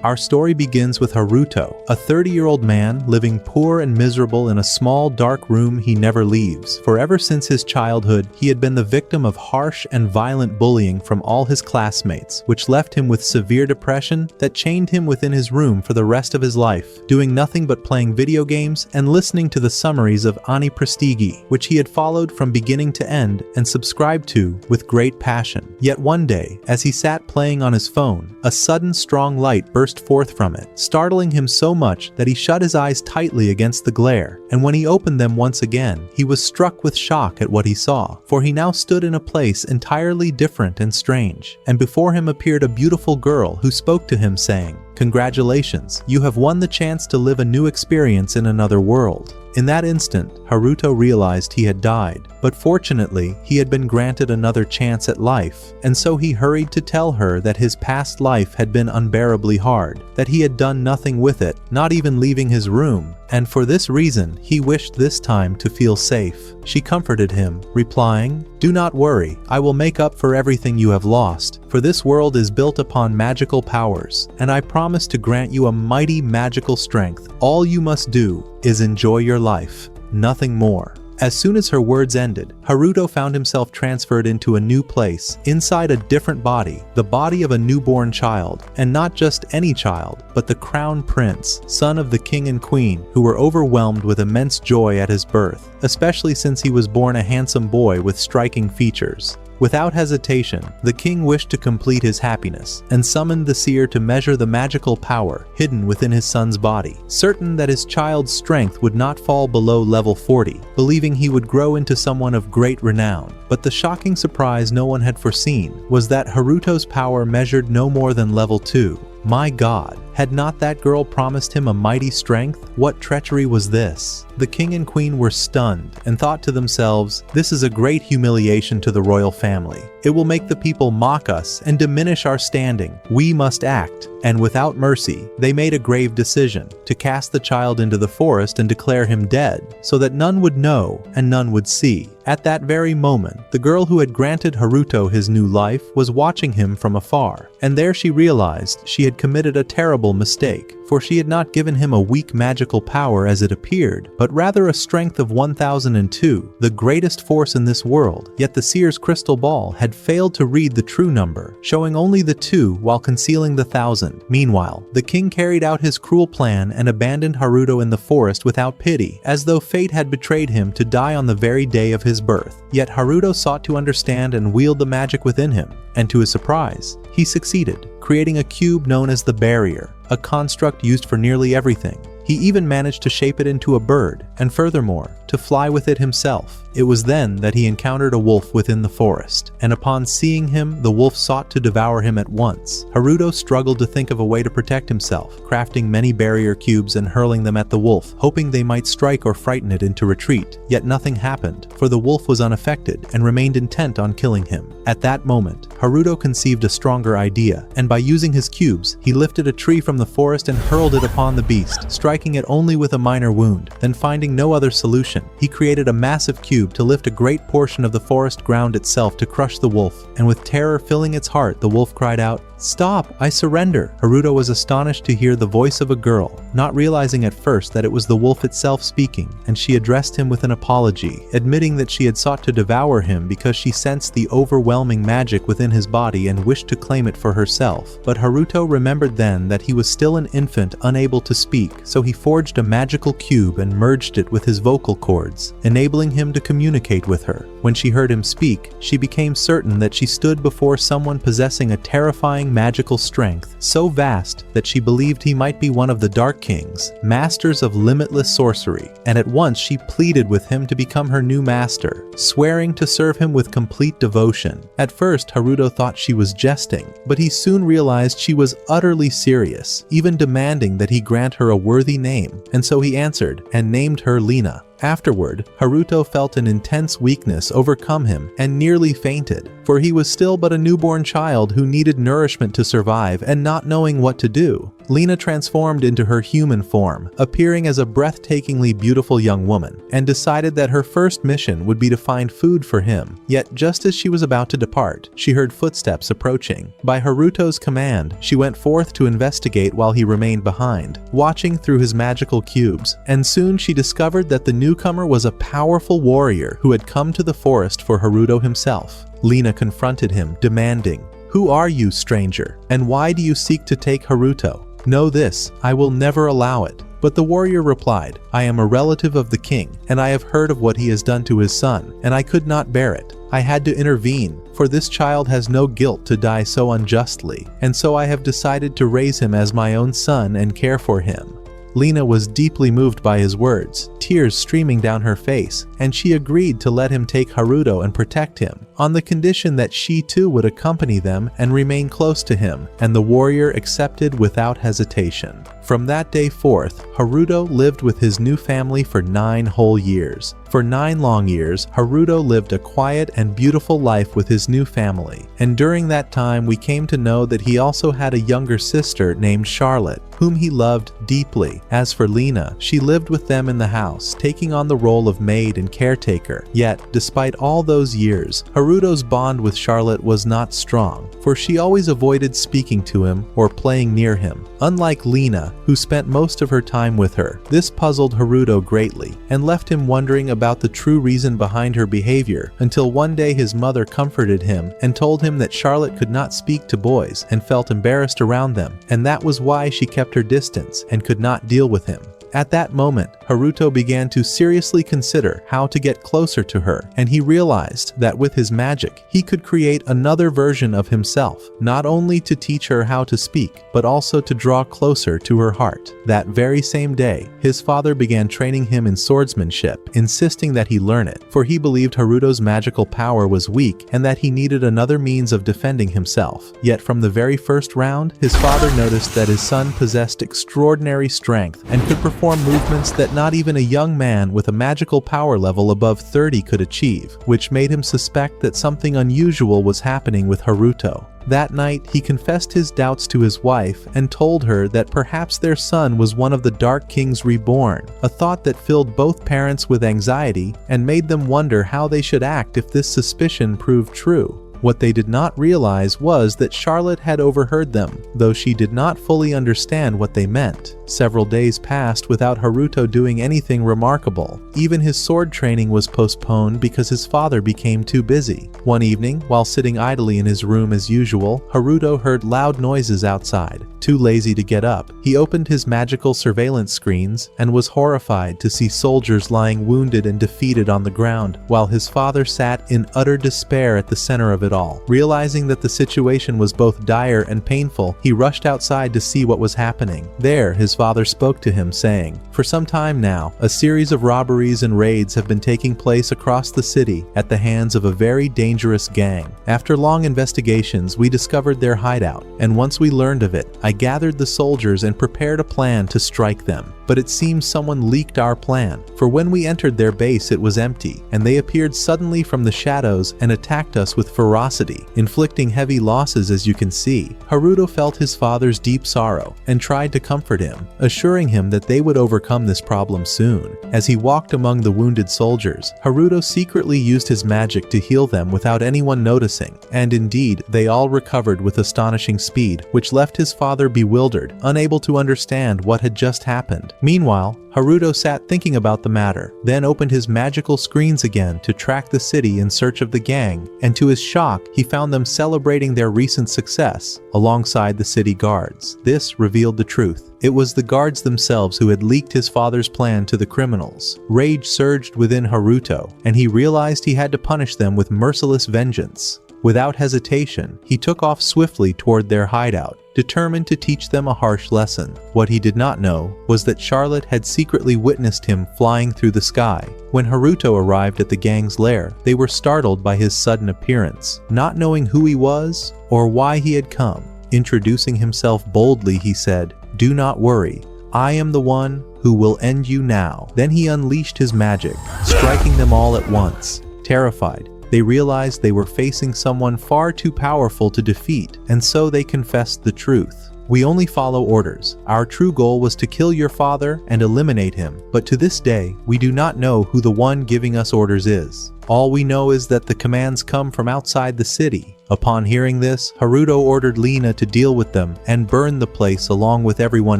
Our story begins with Haruto, a 30-year-old man living poor and miserable in a small dark room he never leaves, for ever since his childhood he had been the victim of harsh and violent bullying from all his classmates, which left him with severe depression that chained him within his room for the rest of his life, doing nothing but playing video games and listening to the summaries of anirecap, which he had followed from beginning to end and subscribed to with great passion. Yet one day, as he sat playing on his phone, a sudden strong light burst forth from it, startling him so much that he shut his eyes tightly against the glare, and when he opened them once again, he was struck with shock at what he saw, for he now stood in a place entirely different and strange, and before him appeared a beautiful girl who spoke to him saying, "Congratulations, you have won the chance to live a new experience in another world." In that instant, Haruto realized he had died, but fortunately, he had been granted another chance at life, and so he hurried to tell her that his past life had been unbearably hard, that he had done nothing with it, not even leaving his room, and for this reason, he wished this time to feel safe. She comforted him, replying, "Do not worry, I will make up for everything you have lost, for this world is built upon magical powers, and I promise to grant you a mighty magical strength. All you must do is enjoy your life, nothing more." As soon as her words ended, Haruto found himself transferred into a new place, inside a different body, the body of a newborn child, and not just any child, but the crown prince, son of the king and queen, who were overwhelmed with immense joy at his birth, especially since he was born a handsome boy with striking features. Without hesitation, the king wished to complete his happiness, and summoned the seer to measure the magical power hidden within his son's body, certain that his child's strength would not fall below level 40, believing he would grow into someone of great renown. But the shocking surprise no one had foreseen was that Haruto's power measured no more than level 2. My God, had not that girl promised him a mighty strength? What treachery was this? The king and queen were stunned and thought to themselves, "This is a great humiliation to the royal family. It will make the people mock us and diminish our standing. We must act." And without mercy, they made a grave decision to cast the child into the forest and declare him dead, so that none would know and none would see. At that very moment, the girl who had granted Haruto his new life was watching him from afar, and there she realized she had committed a terrible mistake, for she had not given him a weak magical power as it appeared, but rather a strength of 1002, the greatest force in this world. Yet the seer's crystal ball had failed to read the true number, showing only the 2 while concealing the 1000. Meanwhile, the king carried out his cruel plan and abandoned Haruto in the forest without pity, as though fate had betrayed him to die on the very day of his birth. Yet Haruto sought to understand and wield the magic within him, and to his surprise, he succeeded, creating a cube known as the barrier, a construct used for nearly everything. He even managed to shape it into a bird, and furthermore, to fly with it himself. It was then that he encountered a wolf within the forest, and upon seeing him, the wolf sought to devour him at once. Haruto struggled to think of a way to protect himself, crafting many barrier cubes and hurling them at the wolf, hoping they might strike or frighten it into retreat. Yet nothing happened, for the wolf was unaffected and remained intent on killing him. At that moment, Haruto conceived a stronger idea, and by using his cubes, he lifted a tree from the forest and hurled it upon the beast, striking it only with a minor wound. Then finding no other solution, he created a massive cube to lift a great portion of the forest ground itself to crush the wolf, and with terror filling its heart, the wolf cried out, "Stop! I surrender!" Haruto was astonished to hear the voice of a girl, not realizing at first that it was the wolf itself speaking, and she addressed him with an apology, admitting that she had sought to devour him because she sensed the overwhelming magic within his body and wished to claim it for herself. But Haruto remembered then that he was still an infant unable to speak, so he forged a magical cube and merged it with his vocal cords, enabling him to communicate with her. When she heard him speak, she became certain that she stood before someone possessing a terrifying magical strength, so vast that she believed he might be one of the Dark Kings, masters of limitless sorcery, and at once she pleaded with him to become her new master, swearing to serve him with complete devotion. At first, Haruto thought she was jesting, but he soon realized she was utterly serious, even demanding that he grant her a worthy name, and so he answered and named her Lina. Afterward, Haruto felt an intense weakness overcome him and nearly fainted, for he was still but a newborn child who needed nourishment to survive and not knowing what to do. Lina transformed into her human form, appearing as a breathtakingly beautiful young woman, and decided that her first mission would be to find food for him. Yet just as she was about to depart, she heard footsteps approaching. By Haruto's command, she went forth to investigate while he remained behind, watching through his magical cubes, and soon she discovered that the newcomer was a powerful warrior who had come to the forest for Haruto himself. Lina confronted him, demanding, "Who are you, stranger, and why do you seek to take Haruto? Know this, I will never allow it." But the warrior replied, "I am a relative of the king, and I have heard of what he has done to his son, and I could not bear it. I had to intervene, for this child has no guilt to die so unjustly, and so I have decided to raise him as my own son and care for him." Lina was deeply moved by his words, tears streaming down her face, and she agreed to let him take Haruto and protect him, on the condition that she too would accompany them and remain close to him, and the warrior accepted without hesitation. From that day forth, Haruto lived with his new family for 9 whole years. For 9 long years, Haruto lived a quiet and beautiful life with his new family, and during that time we came to know that he also had a younger sister named Charlotte, whom he loved deeply. As for Lina, she lived with them in the house, taking on the role of maid and caretaker. Yet, despite all those years, Haruto's bond with Charlotte was not strong, for she always avoided speaking to him or playing near him. Unlike Lina, who spent most of her time with her, this puzzled Haruto greatly, and left him wondering about the true reason behind her behavior, until one day his mother comforted him and told him that Charlotte could not speak to boys and felt embarrassed around them, and that was why she kept her distance and could not deal with him. At that moment, Haruto began to seriously consider how to get closer to her, and he realized that with his magic, he could create another version of himself, not only to teach her how to speak, but also to draw closer to her heart. That very same day, his father began training him in swordsmanship, insisting that he learn it, for he believed Haruto's magical power was weak and that he needed another means of defending himself. Yet from the very first round, his father noticed that his son possessed extraordinary strength and could perform movements that not even a young man with a magical power level above 30 could achieve, which made him suspect that something unusual was happening with Haruto. That night, he confessed his doubts to his wife and told her that perhaps their son was one of the Dark Kings reborn, a thought that filled both parents with anxiety and made them wonder how they should act if this suspicion proved true. What they did not realize was that Charlotte had overheard them, though she did not fully understand what they meant. Several days passed without Haruto doing anything remarkable. Even his sword training was postponed because his father became too busy. One evening, while sitting idly in his room as usual, Haruto heard loud noises outside. Too lazy to get up, he opened his magical surveillance screens and was horrified to see soldiers lying wounded and defeated on the ground, while his father sat in utter despair at the center of it all. Realizing that the situation was both dire and painful, he rushed outside to see what was happening. There, his father spoke to him, saying, "For some time now, a series of robberies and raids have been taking place across the city at the hands of a very dangerous gang. After long investigations, we discovered their hideout, and once we learned of it, I gathered the soldiers and prepared a plan to strike them. But it seems someone leaked our plan, for when we entered their base it was empty, and they appeared suddenly from the shadows and attacked us with ferocity, inflicting heavy losses as you can see." Haruto felt his father's deep sorrow and tried to comfort him, assuring him that they would overcome this problem soon. As he walked among the wounded soldiers, Haruto secretly used his magic to heal them without anyone noticing, and indeed, they all recovered with astonishing speed, which left his father bewildered, unable to understand what had just happened. Meanwhile, Haruto sat thinking about the matter, then opened his magical screens again to track the city in search of the gang, and to his shock, he found them celebrating their recent success alongside the city guards. This revealed the truth. It was the guards themselves who had leaked his father's plan to the criminals. Rage surged within Haruto, and he realized he had to punish them with merciless vengeance. Without hesitation, he took off swiftly toward their hideout, determined to teach them a harsh lesson. What he did not know was that Charlotte had secretly witnessed him flying through the sky. When Haruto arrived at the gang's lair, they were startled by his sudden appearance. Not knowing who he was or why he had come, introducing himself boldly, he said, "Do not worry, I am the one who will end you now." Then he unleashed his magic, striking them all at once. Terrified, they realized they were facing someone far too powerful to defeat, and so they confessed the truth. We only follow orders. Our true goal was to kill your father and eliminate him, but to this day, we do not know who the one giving us orders is. All we know is that the commands come from outside the city. Upon hearing this, Haruto ordered Lina to deal with them and burn the place along with everyone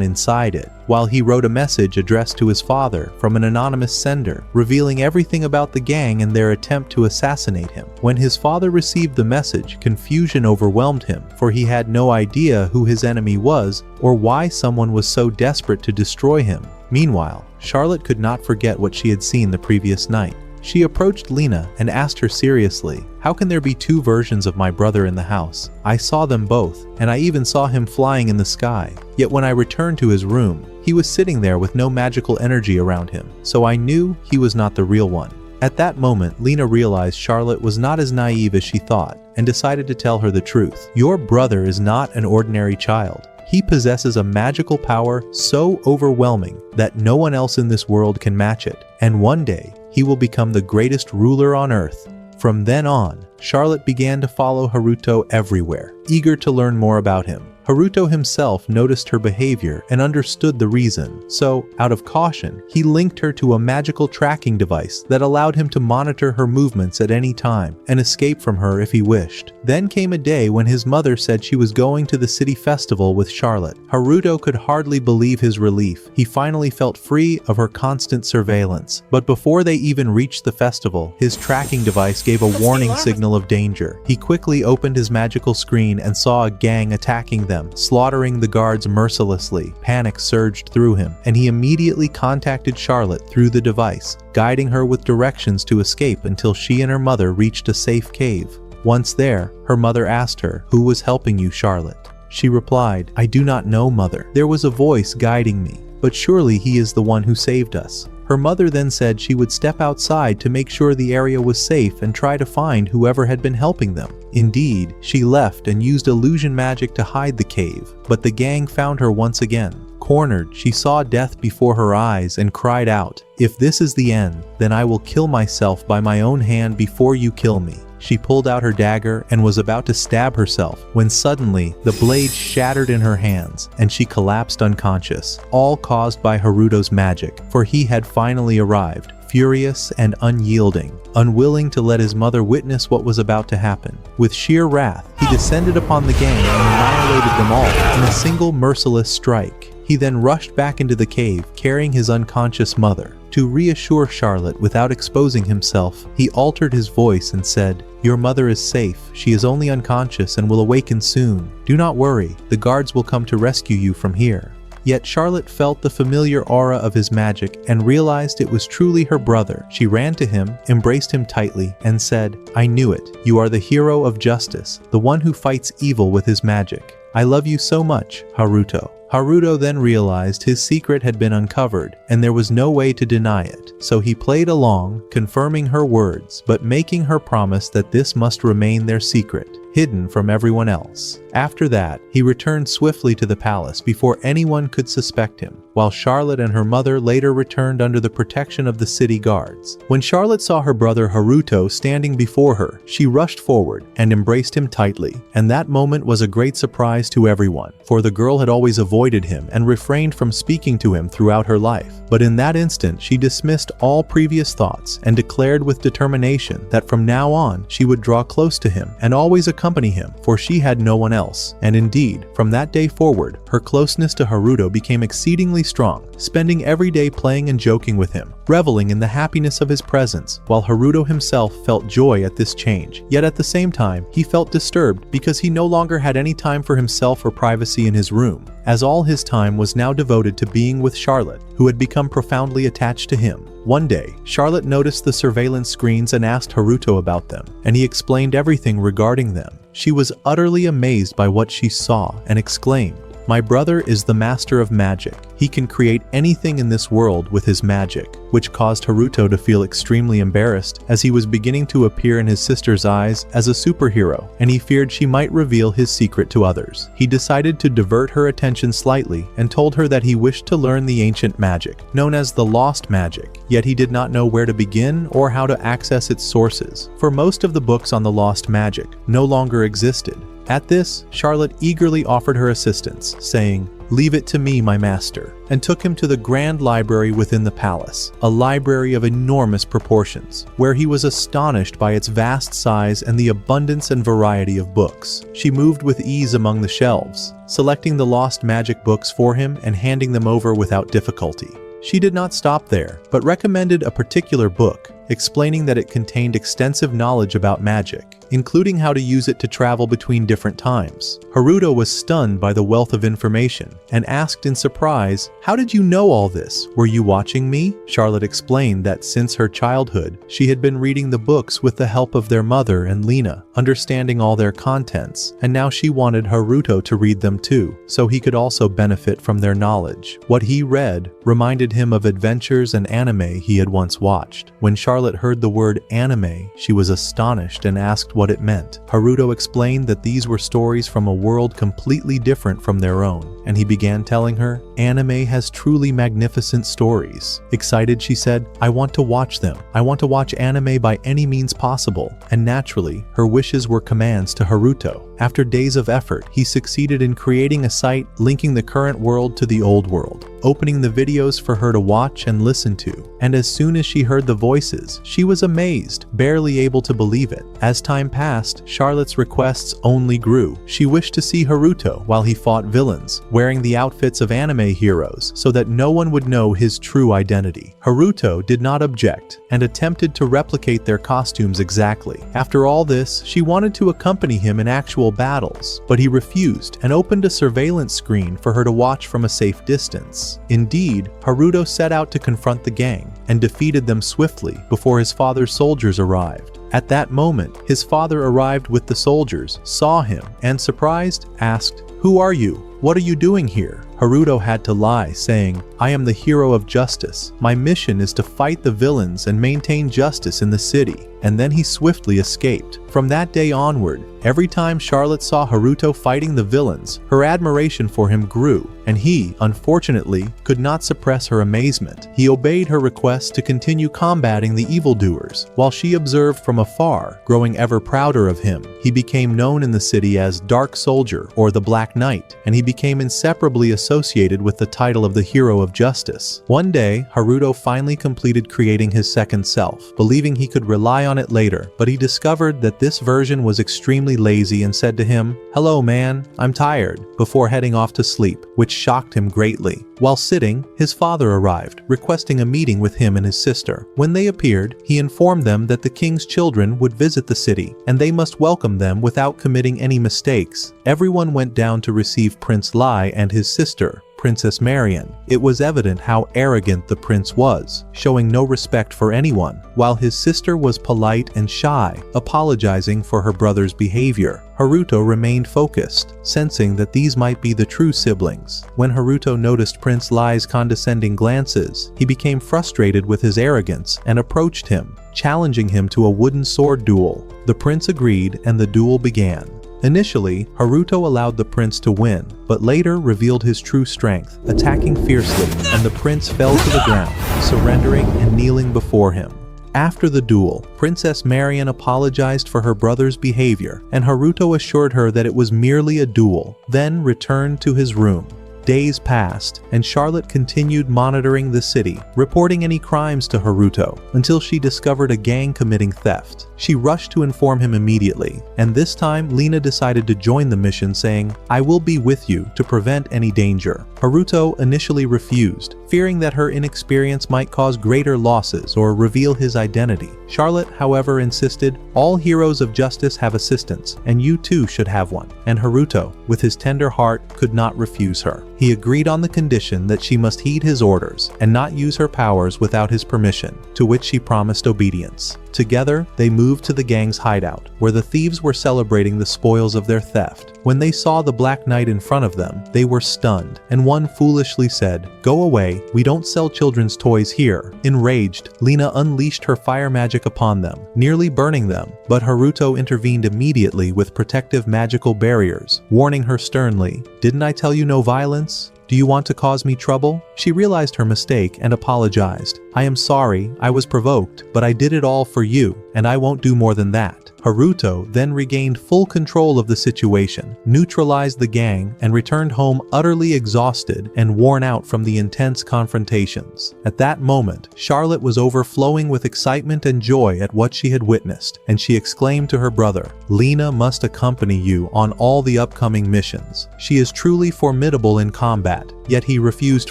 inside it, while he wrote a message addressed to his father from an anonymous sender, revealing everything about the gang and their attempt to assassinate him. When his father received the message, confusion overwhelmed him, for he had no idea who his enemy was or why someone was so desperate to destroy him. Meanwhile, Charlotte could not forget what she had seen the previous night. She approached Lina and asked her seriously, "How can there be two versions of my brother in the house? I saw them both, and I even saw him flying in the sky. Yet when I returned to his room, he was sitting there with no magical energy around him, so I knew he was not the real one." At that moment, Lina realized Charlotte was not as naive as she thought, and decided to tell her the truth. "Your brother is not an ordinary child. He possesses a magical power so overwhelming that no one else in this world can match it, and one day, he will become the greatest ruler on earth." From then on, Charlotte began to follow Haruto everywhere, eager to learn more about him. Haruto himself noticed her behavior and understood the reason, so, out of caution, he linked her to a magical tracking device that allowed him to monitor her movements at any time and escape from her if he wished. Then came a day when his mother said she was going to the city festival with Charlotte. Haruto could hardly believe his relief. He finally felt free of her constant surveillance. But before they even reached the festival, his tracking device gave a warning signal of danger. He quickly opened his magical screen and saw a gang attacking them, slaughtering the guards mercilessly. Panic surged through him, and he immediately contacted Charlotte through the device, guiding her with directions to escape until she and her mother reached a safe cave. Once there, her mother asked her, "Who was helping you, Charlotte?" She replied, "I do not know, mother. There was a voice guiding me, but surely he is the one who saved us." Her mother then said she would step outside to make sure the area was safe and try to find whoever had been helping them. Indeed, she left and used illusion magic to hide the cave, but the gang found her once again. Cornered, she saw death before her eyes and cried out, "If this is the end, then I will kill myself by my own hand before you kill me." She pulled out her dagger and was about to stab herself when suddenly the blade shattered in her hands and she collapsed unconscious, all caused by Haruto's magic, for he had finally arrived, furious and unyielding, unwilling to let his mother witness what was about to happen. With sheer wrath, he descended upon the gang and annihilated them all in a single merciless strike. He then rushed back into the cave, carrying his unconscious mother. To reassure Charlotte without exposing himself, he altered his voice and said, "Your mother is safe. She is only unconscious and will awaken soon. Do not worry, the guards will come to rescue you from here." Yet Charlotte felt the familiar aura of his magic and realized it was truly her brother. She ran to him, embraced him tightly, and said, "I knew it. You are the hero of justice, the one who fights evil with his magic. I love you so much, Haruto." Haruto then realized his secret had been uncovered, and there was no way to deny it. So he played along, confirming her words, but making her promise that this must remain their secret, hidden from everyone else. After that, he returned swiftly to the palace before anyone could suspect him, while Charlotte and her mother later returned under the protection of the city guards. When Charlotte saw her brother Haruto standing before her, she rushed forward and embraced him tightly, and that moment was a great surprise to everyone, for the girl had always avoided him and refrained from speaking to him throughout her life. But in that instant, she dismissed all previous thoughts and declared with determination that from now on, she would draw close to him and always accompany him, for she had no one else. And indeed, from that day forward, her closeness to Haruto became exceedingly strong, spending every day playing and joking with him, reveling in the happiness of his presence, while Haruto himself felt joy at this change. Yet at the same time, he felt disturbed because he no longer had any time for himself or privacy in his room, as all his time was now devoted to being with Charlotte, who had become profoundly attached to him. One day, Charlotte noticed the surveillance screens and asked Haruto about them, and he explained everything regarding them. She was utterly amazed by what she saw and exclaimed, "My brother is the master of magic. He can create anything in this world with his magic," which caused Haruto to feel extremely embarrassed as he was beginning to appear in his sister's eyes as a superhero, and he feared she might reveal his secret to others. He decided to divert her attention slightly and told her that he wished to learn the ancient magic, known as the lost magic, yet he did not know where to begin or how to access its sources, for most of the books on the lost magic no longer existed. At this, Charlotte eagerly offered her assistance, saying, "Leave it to me, my master," and took him to the grand library within the palace, a library of enormous proportions, where he was astonished by its vast size and the abundance and variety of books. She moved with ease among the shelves, selecting the lost magic books for him and handing them over without difficulty. She did not stop there, but recommended a particular book, explaining that it contained extensive knowledge about magic, including how to use it to travel between different times. Haruto was stunned by the wealth of information and asked in surprise, "How did you know all this? Were you watching me?" Charlotte explained that since her childhood, she had been reading the books with the help of their mother and Lina, understanding all their contents, and now she wanted Haruto to read them too, so he could also benefit from their knowledge. What he read reminded him of adventures and anime he had once watched. When Charlotte heard the word anime, she was astonished and asked what it meant. Haruto explained that these were stories from a world completely different from their own, and he began telling her, "Anime has truly magnificent stories." Excited, she said, "I want to watch them. I want to watch anime by any means possible." And naturally, her wishes were commands to Haruto. After days of effort, he succeeded in creating a site linking the current world to the old world, opening the videos for her to watch and listen to. And as soon as she heard the voices, she was amazed, barely able to believe it. As time passed, Charlotte's requests only grew. She wished to see Haruto while he fought villains, wearing the outfits of anime heroes so that no one would know his true identity. Haruto did not object and attempted to replicate their costumes exactly. After all this, she wanted to accompany him in actual battles, but he refused and opened a surveillance screen for her to watch from a safe distance. Indeed, Haruto set out to confront the gang and defeated them swiftly before his father's soldiers arrived. At that moment, his father arrived with the soldiers, saw him, and surprised, asked, "Who are you? What are you doing here?" Haruto had to lie, saying, "I am the hero of justice. My mission is to fight the villains and maintain justice in the city." And then he swiftly escaped. From that day onward, every time Charlotte saw Haruto fighting the villains, her admiration for him grew, and he, unfortunately, could not suppress her amazement. He obeyed her request to continue combating the evildoers, while she observed from afar, growing ever prouder of him. He became known in the city as Dark Soldier or the Black Knight, and he became inseparably associated with the title of the hero of justice. One day, Haruto finally completed creating his second self, believing he could rely on it later, but he discovered that this version was extremely lazy and said to him, "Hello man, I'm tired," before heading off to sleep, which shocked him greatly. While sitting, his father arrived, requesting a meeting with him and his sister. When they appeared, he informed them that the king's children would visit the city, and they must welcome them without committing any mistakes. Everyone went down to receive Prince Lai and his sister, Princess Marian. It was evident how arrogant the prince was, showing no respect for anyone, while his sister was polite and shy, apologizing for her brother's behavior. Haruto remained focused, sensing that these might be the true siblings. When Haruto noticed Prince Lai's condescending glances, he became frustrated with his arrogance and approached him, challenging him to a wooden sword duel. The prince agreed and the duel began. Initially, Haruto allowed the prince to win, but later revealed his true strength, attacking fiercely, and the prince fell to the ground, surrendering and kneeling before him. After the duel, Princess Marian apologized for her brother's behavior, and Haruto assured her that it was merely a duel, then returned to his room. Days passed, and Charlotte continued monitoring the city, reporting any crimes to Haruto, until she discovered a gang committing theft. She rushed to inform him immediately, and this time Lina decided to join the mission, saying, "I will be with you to prevent any danger." Haruto initially refused, fearing that her inexperience might cause greater losses or reveal his identity. Charlotte, however, insisted, "All heroes of justice have assistants, and you too should have one." And Haruto, with his tender heart, could not refuse her. He agreed on the condition that she must heed his orders and not use her powers without his permission, to which she promised obedience. Together, they moved to the gang's hideout, where the thieves were celebrating the spoils of their theft. When they saw the Black Knight in front of them, they were stunned, and one foolishly said, "Go away, we don't sell children's toys here." Enraged, Lina unleashed her fire magic upon them, nearly burning them, but Haruto intervened immediately with protective magical barriers, warning her sternly, "Didn't I tell you no violence? Do you want to cause me trouble?" She realized her mistake and apologized. "I am sorry, I was provoked, but I did it all for you, and I won't do more than that." Haruto then regained full control of the situation, neutralized the gang, and returned home utterly exhausted and worn out from the intense confrontations. At that moment, Charlotte was overflowing with excitement and joy at what she had witnessed, and she exclaimed to her brother, "Lena must accompany you on all the upcoming missions. She is truly formidable in combat." Yet he refused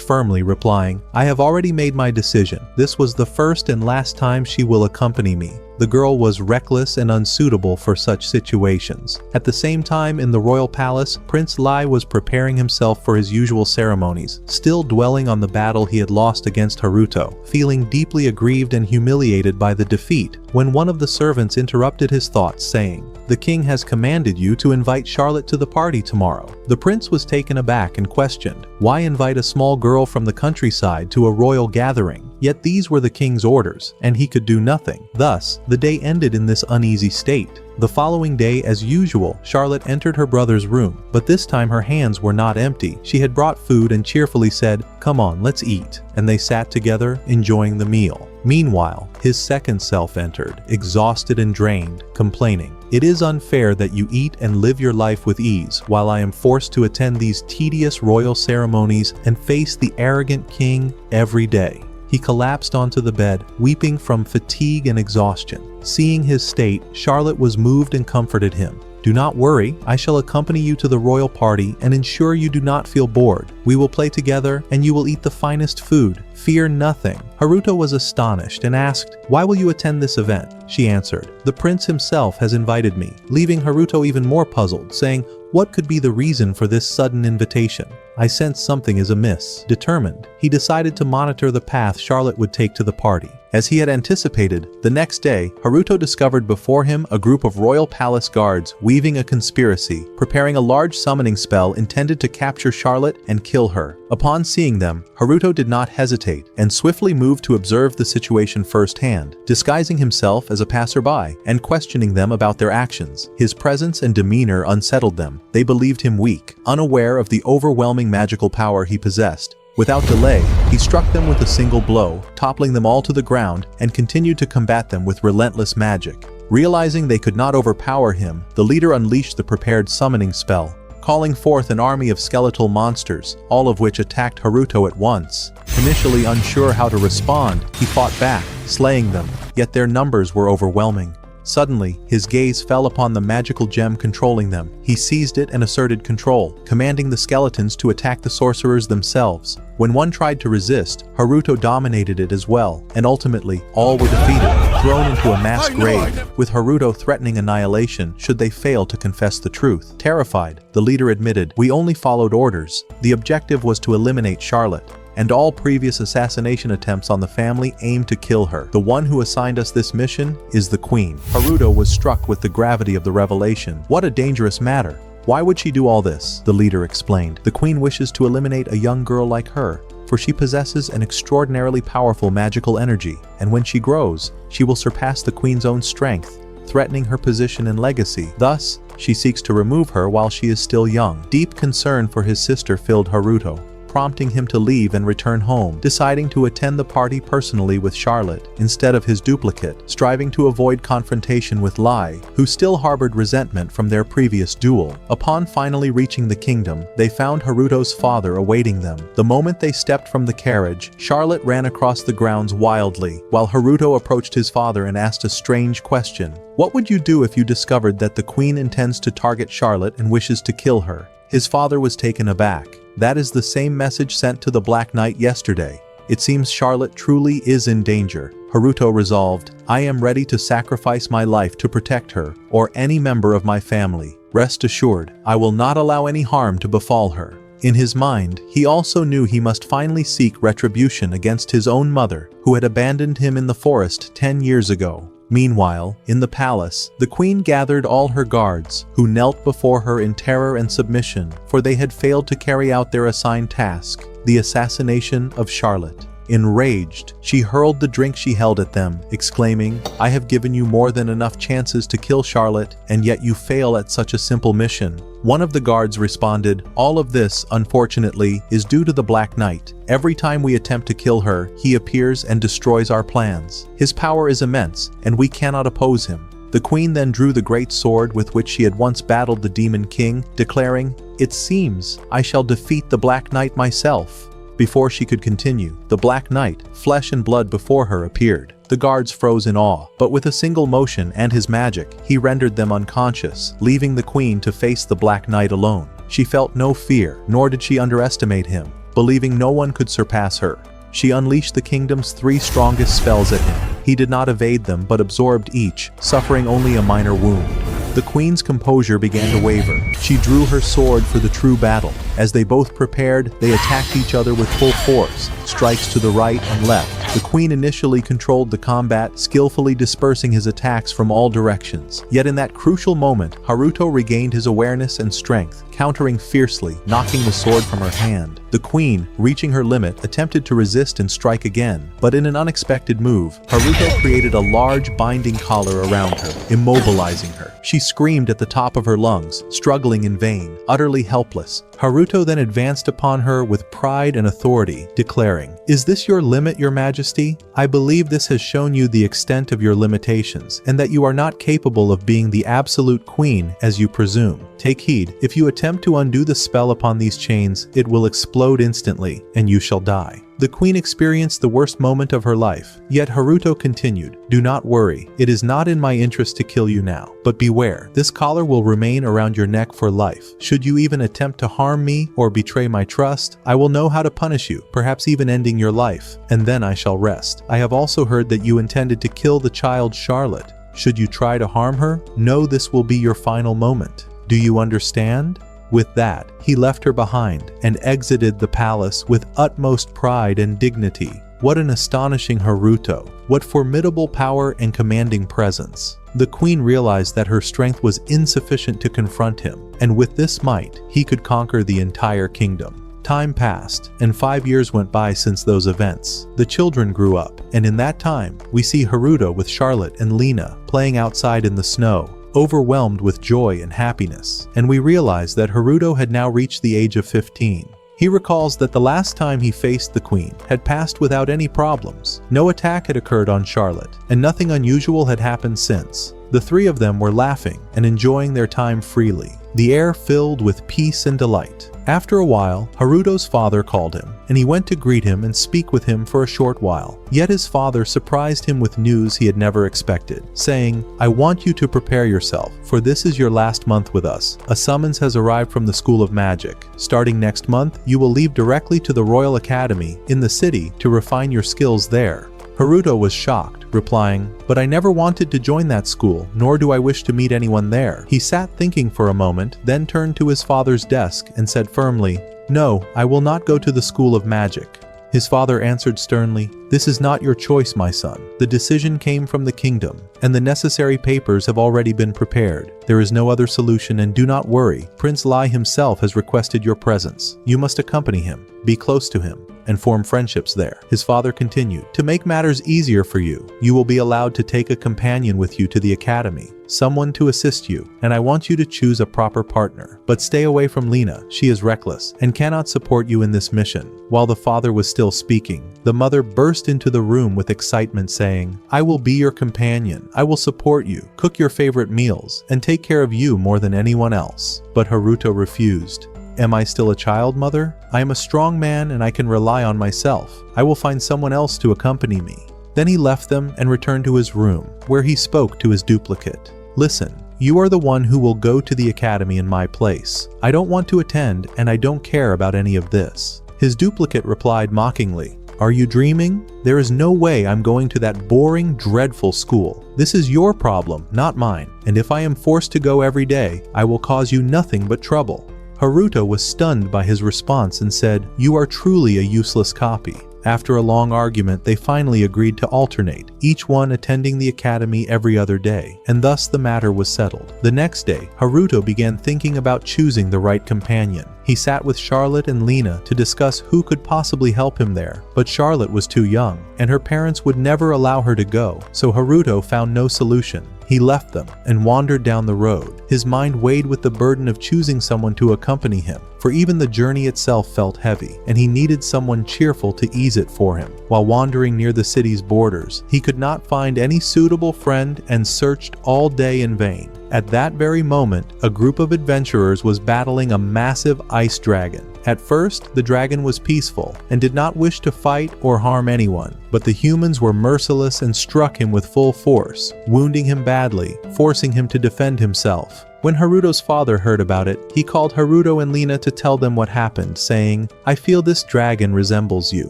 firmly, replying, "I have already made my decision. This was the first and last time she will accompany me." The girl was reckless and unsuitable for such situations. At the same time, in the royal palace, Prince Lai was preparing himself for his usual ceremonies, still dwelling on the battle he had lost against Haruto, feeling deeply aggrieved and humiliated by the defeat, when one of the servants interrupted his thoughts, saying, "The king has commanded you to invite Charlotte to the party tomorrow." The prince was taken aback and questioned, why invite a small girl from the countryside to a royal gathering? Yet these were the king's orders, and he could do nothing. Thus, the day ended in this uneasy state. The following day, as usual, Charlotte entered her brother's room, but this time her hands were not empty. She had brought food and cheerfully said, "Come on, let's eat." And they sat together, enjoying the meal. Meanwhile, his second self entered, exhausted and drained, complaining, "It is unfair that you eat and live your life with ease, while I am forced to attend these tedious royal ceremonies and face the arrogant king every day." He collapsed onto the bed, weeping from fatigue and exhaustion. Seeing his state, Charlotte was moved and comforted him. "Do not worry, I shall accompany you to the royal party and ensure you do not feel bored. We will play together and you will eat the finest food. Fear nothing." Haruto was astonished and asked, "Why will you attend this event?" She answered, "The prince himself has invited me," leaving Haruto even more puzzled, saying, "What could be the reason for this sudden invitation? I sense something is amiss." Determined, he decided to monitor the path Charlotte would take to the party. As he had anticipated, the next day, Haruto discovered before him a group of royal palace guards weaving a conspiracy, preparing a large summoning spell intended to capture Charlotte and kill her. Upon seeing them, Haruto did not hesitate and swiftly moved to observe the situation firsthand, disguising himself as a passerby and questioning them about their actions. His presence and demeanor unsettled them. They believed him weak, unaware of the overwhelming magical power he possessed. Without delay, he struck them with a single blow, toppling them all to the ground, and continued to combat them with relentless magic. Realizing they could not overpower him, the leader unleashed the prepared summoning spell, calling forth an army of skeletal monsters, all of which attacked Haruto at once. Initially unsure how to respond, he fought back, slaying them, yet their numbers were overwhelming. Suddenly, his gaze fell upon the magical gem controlling them. He seized it and asserted control, commanding the skeletons to attack the sorcerers themselves. When one tried to resist, Haruto dominated it as well, and ultimately, all were defeated, thrown into a mass grave, with Haruto threatening annihilation should they fail to confess the truth. Terrified, the leader admitted, "We only followed orders. The objective was to eliminate Charlotte, and all previous assassination attempts on the family aimed to kill her. The one who assigned us this mission is the queen." Haruto was struck with the gravity of the revelation. What a dangerous matter. Why would she do all this? The leader explained. The queen wishes to eliminate a young girl like her, for she possesses an extraordinarily powerful magical energy, and when she grows, she will surpass the queen's own strength, threatening her position and legacy. Thus, she seeks to remove her while she is still young. Deep concern for his sister filled Haruto, prompting him to leave and return home, deciding to attend the party personally with Charlotte instead of his duplicate, striving to avoid confrontation with Lai, who still harbored resentment from their previous duel. Upon finally reaching the kingdom, they found Haruto's father awaiting them. The moment they stepped from the carriage, Charlotte ran across the grounds wildly, while Haruto approached his father and asked a strange question. "What would you do if you discovered that the queen intends to target Charlotte and wishes to kill her?" His father was taken aback. "That is the same message sent to the Black Knight yesterday. It seems Charlotte truly is in danger." Haruto resolved, "I am ready to sacrifice my life to protect her, or any member of my family. Rest assured, I will not allow any harm to befall her." In his mind, he also knew he must finally seek retribution against his own mother, who had abandoned him in the forest 10 years ago. Meanwhile, in the palace, the queen gathered all her guards, who knelt before her in terror and submission, for they had failed to carry out their assigned task, the assassination of Charlotte. Enraged, she hurled the drink she held at them, exclaiming, "I have given you more than enough chances to kill Charlotte, and yet you fail at such a simple mission." One of the guards responded, "All of this, unfortunately, is due to the Black Knight. Every time we attempt to kill her, he appears and destroys our plans. His power is immense, and we cannot oppose him." The queen then drew the great sword with which she had once battled the demon king, declaring, "It seems I shall defeat the Black Knight myself." Before she could continue, the Black Knight, flesh and blood before her, appeared. The guards froze in awe, but with a single motion and his magic, he rendered them unconscious, leaving the queen to face the Black Knight alone. She felt no fear, nor did she underestimate him, believing no one could surpass her. She unleashed the kingdom's 3 strongest spells at him. He did not evade them, but absorbed each, suffering only a minor wound. The queen's composure began to waver. She drew her sword for the true battle. As they both prepared, they attacked each other with full force, strikes to the right and left. The queen initially controlled the combat, skillfully dispersing his attacks from all directions. Yet in that crucial moment, Haruto regained his awareness and strength, countering fiercely, knocking the sword from her hand. The queen, reaching her limit, attempted to resist and strike again, but in an unexpected move, Haruto created a large binding collar around her, immobilizing her. She screamed at the top of her lungs, struggling in vain, utterly helpless. Haruto then advanced upon her with pride and authority, declaring, "Is this your limit, Your Majesty? I believe this has shown you the extent of your limitations, and that you are not capable of being the absolute queen as you presume. Take heed, if you attempt to undo the spell upon these chains, it will explode instantly, and you shall die." The queen experienced the worst moment of her life, yet Haruto continued, "Do not worry, it is not in my interest to kill you now. But beware, this collar will remain around your neck for life. Should you even attempt to harm me or betray my trust, I will know how to punish you, perhaps even ending your life, and then I shall rest. I have also heard that you intended to kill the child Charlotte. Should you try to harm her, know this will be your final moment. Do you understand?" With that, he left her behind and exited the palace with utmost pride and dignity. What an astonishing Haruto! What formidable power and commanding presence! The queen realized that her strength was insufficient to confront him, and with this might, he could conquer the entire kingdom. Time passed, and 5 years went by since those events. The children grew up, and in that time, we see Haruto with Charlotte and Lena playing outside in the snow, overwhelmed with joy and happiness, and we realize that Haruto had now reached the age of 15. He recalls that the last time he faced the queen had passed without any problems. No attack had occurred on Charlotte, and nothing unusual had happened since. The 3 of them were laughing and enjoying their time freely, the air filled with peace and delight. After a while, Haruto's father called him, and he went to greet him and speak with him for a short while. Yet his father surprised him with news he had never expected, saying, "I want you to prepare yourself, for this is your last month with us. A summons has arrived from the School of Magic. Starting next month, you will leave directly to the Royal Academy in the city to refine your skills there." Haruto was shocked, replying, "But I never wanted to join that school, nor do I wish to meet anyone there." He sat thinking for a moment, then turned to his father's desk and said firmly, "No, I will not go to the School of Magic." His father answered sternly, "This is not your choice, my son. The decision came from the kingdom, and the necessary papers have already been prepared. There is no other solution, and do not worry. Prince Lai himself has requested your presence. You must accompany him, be close to him, and form friendships there." His father continued, "To make matters easier for you, you will be allowed to take a companion with you to the academy, someone to assist you, and I want you to choose a proper partner. But stay away from Lena, she is reckless, and cannot support you in this mission." While the father was still speaking, the mother burst into the room with excitement, saying, "I will be your companion, I will support you, cook your favorite meals, and take care of you more than anyone else." But Haruto refused. "Am I still a child, mother? I am a strong man and I can rely on myself. I will find someone else to accompany me." Then he left them and returned to his room, where he spoke to his duplicate. "Listen, you are the one who will go to the academy in my place. I don't want to attend and I don't care about any of this." His duplicate replied mockingly, "Are you dreaming? There is no way I'm going to that boring, dreadful school. This is your problem, not mine, and if I am forced to go every day, I will cause you nothing but trouble." Haruto was stunned by his response and said, "You are truly a useless copy." After a long argument, they finally agreed to alternate, each one attending the academy every other day, and thus the matter was settled. The next day, Haruto began thinking about choosing the right companion. He sat with Charlotte and Lena to discuss who could possibly help him there, but Charlotte was too young, and her parents would never allow her to go, so Haruto found no solution. He left them and wandered down the road. His mind weighed with the burden of choosing someone to accompany him, for even the journey itself felt heavy, and he needed someone cheerful to ease seize it for him. While wandering near the city's borders, he could not find any suitable friend and searched all day in vain. At that very moment, a group of adventurers was battling a massive ice dragon. At first, the dragon was peaceful and did not wish to fight or harm anyone, but the humans were merciless and struck him with full force, wounding him badly, forcing him to defend himself. When Haruto's father heard about it, he called Haruto and Lina to tell them what happened, saying, "I feel this dragon resembles you.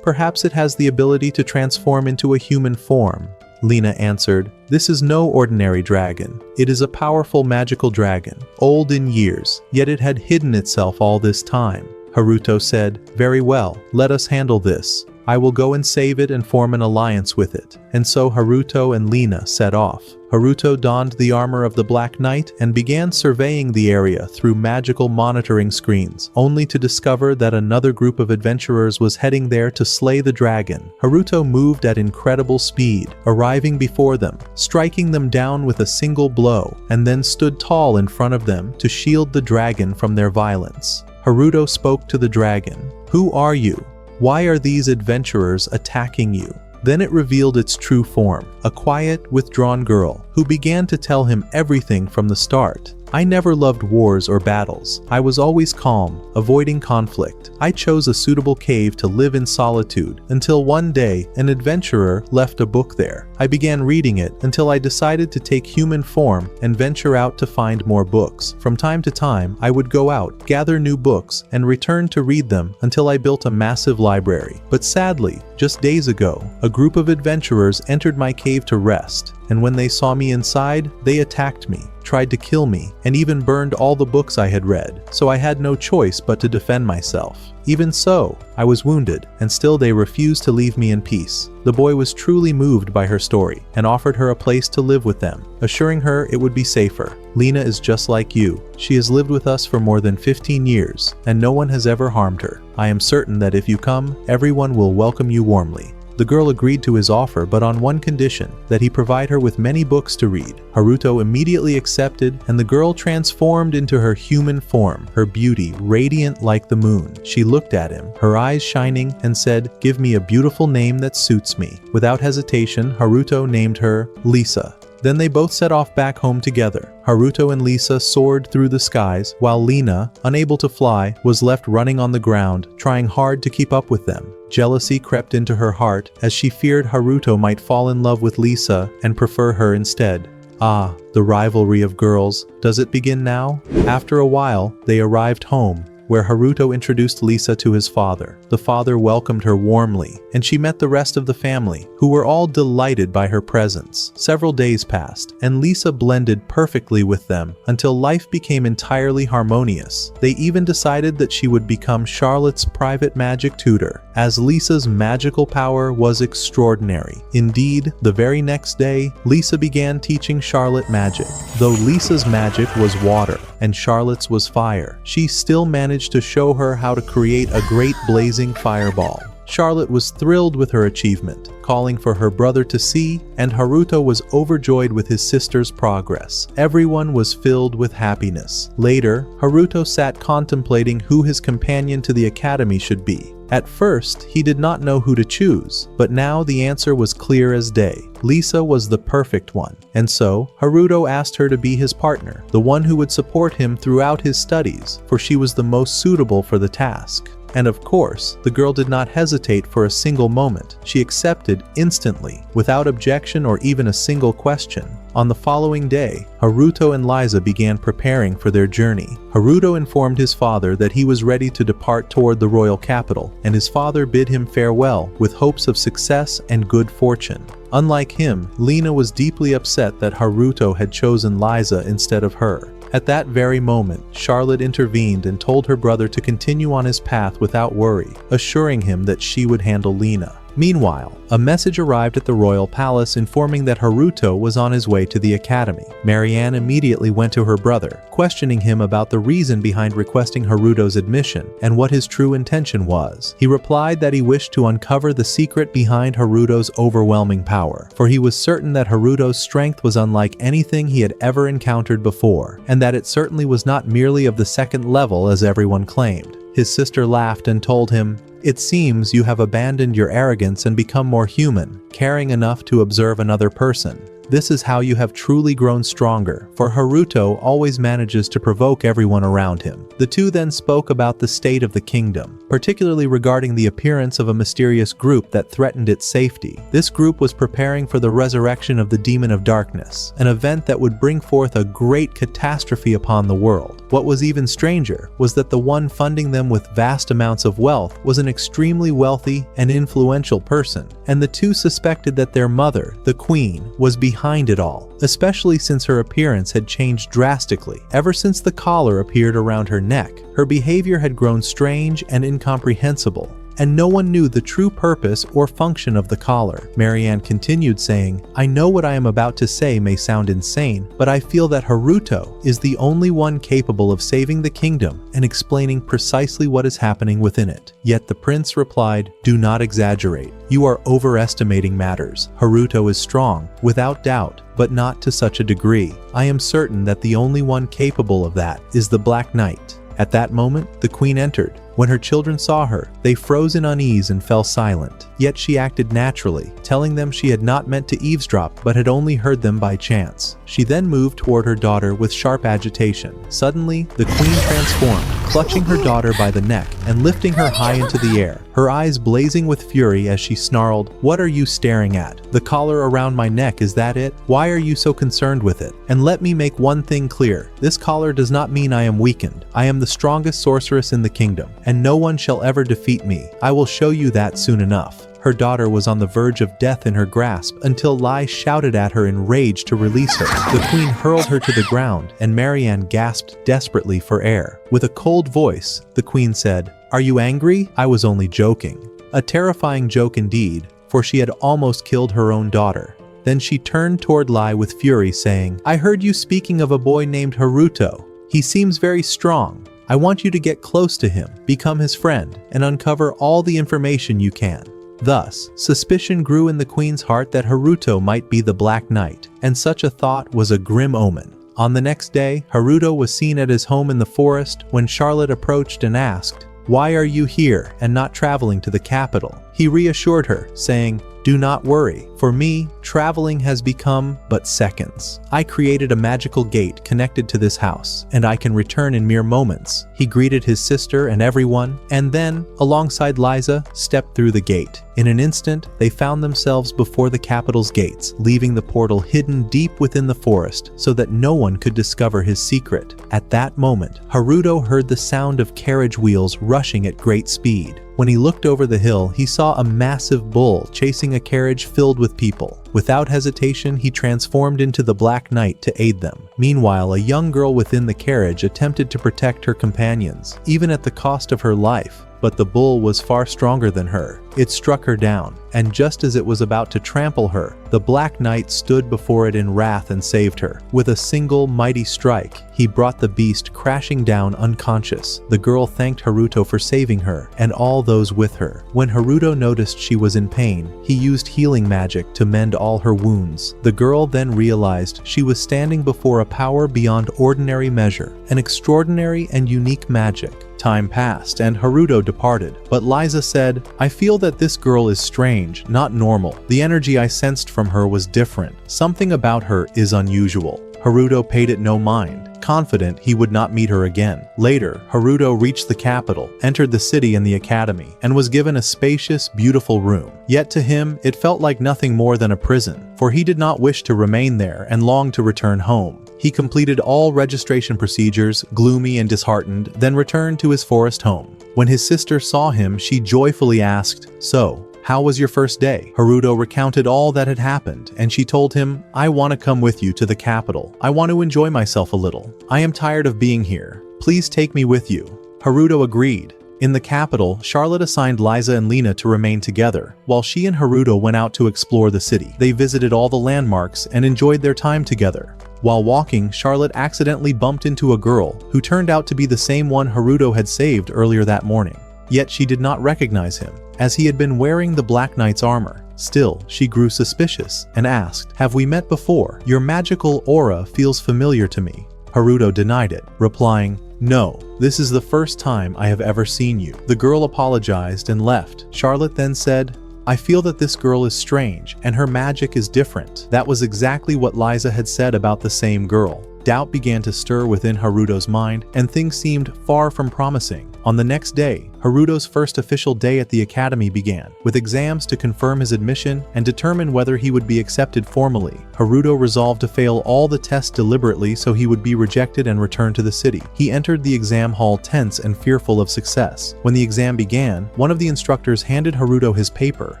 Perhaps it has the ability to transform into a human form." Lina answered, "This is no ordinary dragon. It is a powerful magical dragon, old in years, yet it had hidden itself all this time." Haruto said, "Very well, let us handle this. I will go and save it and form an alliance with it." And so Haruto and Lina set off. Haruto donned the armor of the Black Knight and began surveying the area through magical monitoring screens, only to discover that another group of adventurers was heading there to slay the dragon. Haruto moved at incredible speed, arriving before them, striking them down with a single blow, and then stood tall in front of them to shield the dragon from their violence. Haruto spoke to the dragon. "Who are you? Why are these adventurers attacking you?" Then it revealed its true form, a quiet, withdrawn girl, who began to tell him everything from the start. "I never loved wars or battles. I was always calm, avoiding conflict. I chose a suitable cave to live in solitude until one day an adventurer left a book there. I began reading it until I decided to take human form and venture out to find more books. From time to time, I would go out, gather new books, and return to read them until I built a massive library. But sadly, just days ago, a group of adventurers entered my cave to rest, and when they saw me inside, they attacked me, tried to kill me, and even burned all the books I had read, so I had no choice but to defend myself. Even so, I was wounded, and still they refused to leave me in peace." The boy was truly moved by her story and offered her a place to live with them, assuring her it would be safer. "Lina is just like you. She has lived with us for more than 15 years, and no one has ever harmed her. I am certain that if you come, everyone will welcome you warmly." The girl agreed to his offer, but on one condition, that he provide her with many books to read. Haruto immediately accepted, and the girl transformed into her human form, her beauty radiant like the moon. She looked at him, her eyes shining, and said, "Give me a beautiful name that suits me." Without hesitation, Haruto named her Lisa. Then they both set off back home together. Haruto and Lisa soared through the skies, while Lina, unable to fly, was left running on the ground, trying hard to keep up with them. Jealousy crept into her heart as she feared Haruto might fall in love with Lisa and prefer her instead. Ah, the rivalry of girls. Does it begin now? After a while, they arrived home, where Haruto introduced Lisa to his father. The father welcomed her warmly, and she met the rest of the family, who were all delighted by her presence. Several days passed, and Lisa blended perfectly with them until life became entirely harmonious. They even decided that she would become Charlotte's private magic tutor, as Lisa's magical power was extraordinary. Indeed, the very next day, Lisa began teaching Charlotte magic. Though Lisa's magic was water and Charlotte's was fire, she still managed to show her how to create a great blazing fireball. Charlotte was thrilled with her achievement, calling for her brother to see, and Haruto was overjoyed with his sister's progress. Everyone was filled with happiness. Later, Haruto sat contemplating who his companion to the academy should be. At first, he did not know who to choose, but now the answer was clear as day. Lisa was the perfect one, and so Haruto asked her to be his partner, the one who would support him throughout his studies, for she was the most suitable for the task. And of course, the girl did not hesitate for a single moment. She accepted instantly, without objection or even a single question. On the following day, Haruto and Liza began preparing for their journey. Haruto informed his father that he was ready to depart toward the royal capital, and his father bid him farewell with hopes of success and good fortune. Unlike him, Lina was deeply upset that Haruto had chosen Liza instead of her. At that very moment, Charlotte intervened and told her brother to continue on his path without worry, assuring him that she would handle Lina. Meanwhile, a message arrived at the royal palace informing that Haruto was on his way to the academy. Marianne immediately went to her brother, questioning him about the reason behind requesting Haruto's admission and what his true intention was. He replied that he wished to uncover the secret behind Haruto's overwhelming power, for he was certain that Haruto's strength was unlike anything he had ever encountered before, and that it certainly was not merely of the second level as everyone claimed. His sister laughed and told him, It seems you have abandoned your arrogance and become more human, caring enough to observe another person. This is how you have truly grown stronger, for Haruto always manages to provoke everyone around him. The two then spoke about the state of the kingdom, particularly regarding the appearance of a mysterious group that threatened its safety. This group was preparing for the resurrection of the Demon of Darkness, an event that would bring forth a great catastrophe upon the world. What was even stranger was that the one funding them with vast amounts of wealth was an extremely wealthy and influential person, and the two suspected that their mother, the queen, was behind it all, especially since her appearance had changed drastically. Ever since the collar appeared around her neck, her behavior had grown strange and incomprehensible, and no one knew the true purpose or function of the collar. Marianne continued saying, I know what I am about to say may sound insane, but I feel that Haruto is the only one capable of saving the kingdom and explaining precisely what is happening within it. Yet the prince replied, do not exaggerate. You are overestimating matters. Haruto is strong, without doubt, but not to such a degree. I am certain that the only one capable of that is the Black Knight. At that moment, the queen entered. When her children saw her, they froze in unease and fell silent. Yet she acted naturally, telling them she had not meant to eavesdrop but had only heard them by chance. She then moved toward her daughter with sharp agitation. Suddenly, the queen transformed, clutching her daughter by the neck and lifting her high into the air, her eyes blazing with fury as she snarled, What are you staring at? The collar around my neck, is that it? Why are you so concerned with it? And let me make one thing clear. This collar does not mean I am weakened. I am the strongest sorceress in the kingdom, and no one shall ever defeat me. I will show you that soon enough. Her daughter was on the verge of death in her grasp until Lai shouted at her in rage to release her. The queen hurled her to the ground, and Marianne gasped desperately for air. With a cold voice, the queen said, Are you angry? I was only joking. A terrifying joke indeed, for she had almost killed her own daughter. Then she turned toward Lai with fury, saying, I heard you speaking of a boy named Haruto. He seems very strong. I want you to get close to him, become his friend, and uncover all the information you can. Thus, suspicion grew in the queen's heart that Haruto might be the Black Knight, and such a thought was a grim omen. On the next day, Haruto was seen at his home in the forest when Charlotte approached and asked, Why are you here and not traveling to the capital? He reassured her, saying, Do not worry. For me, traveling has become but seconds. I created a magical gate connected to this house, and I can return in mere moments. He greeted his sister and everyone, and then, alongside Liza, stepped through the gate. In an instant, they found themselves before the capital's gates, leaving the portal hidden deep within the forest so that no one could discover his secret. At that moment, Haruto heard the sound of carriage wheels rushing at great speed. When he looked over the hill, he saw a massive bull chasing a carriage filled with people. Without hesitation, he transformed into the Black Knight to aid them. Meanwhile, a young girl within the carriage attempted to protect her companions, even at the cost of her life. But the bull was far stronger than her. It struck her down, and just as it was about to trample her, the Black Knight stood before it in wrath and saved her. With a single mighty strike, he brought the beast crashing down unconscious. The girl thanked Haruto for saving her, and all those with her. When Haruto noticed she was in pain, he used healing magic to mend all her wounds. The girl then realized she was standing before a power beyond ordinary measure, an extraordinary and unique magic. Time passed and Haruto departed, but Liza said, I feel that this girl is strange, not normal. The energy I sensed from her was different. Something about her is unusual. Haruto paid it no mind, confident he would not meet her again. Later, Haruto reached the capital, entered the city and the academy, and was given a spacious, beautiful room. Yet to him, it felt like nothing more than a prison, for he did not wish to remain there and longed to return home. He completed all registration procedures, gloomy and disheartened, then returned to his forest home. When his sister saw him, she joyfully asked, So, how was your first day? Haruto recounted all that had happened, and she told him, I want to come with you to the capital. I want to enjoy myself a little. I am tired of being here. Please take me with you. Haruto agreed. In the capital, Charlotte assigned Liza and Lena to remain together, while she and Haruto went out to explore the city. They visited all the landmarks and enjoyed their time together. While walking, Charlotte accidentally bumped into a girl who turned out to be the same one Haruto had saved earlier that morning. Yet she did not recognize him, as he had been wearing the Black Knight's armor. Still, she grew suspicious and asked, Have we met before? Your magical aura feels familiar to me. Haruto denied it, replying, "No, this is the first time I have ever seen you." The girl apologized and left. Charlotte then said, "I feel that this girl is strange and her magic is different." That was exactly what Liza had said about the same girl. Doubt began to stir within Haruto's mind, and things seemed far from promising. On the next day, Haruto's first official day at the academy began, with exams to confirm his admission and determine whether he would be accepted formally. Haruto resolved to fail all the tests deliberately so he would be rejected and return to the city. He entered the exam hall tense and fearful of success. When the exam began, one of the instructors handed Haruto his paper,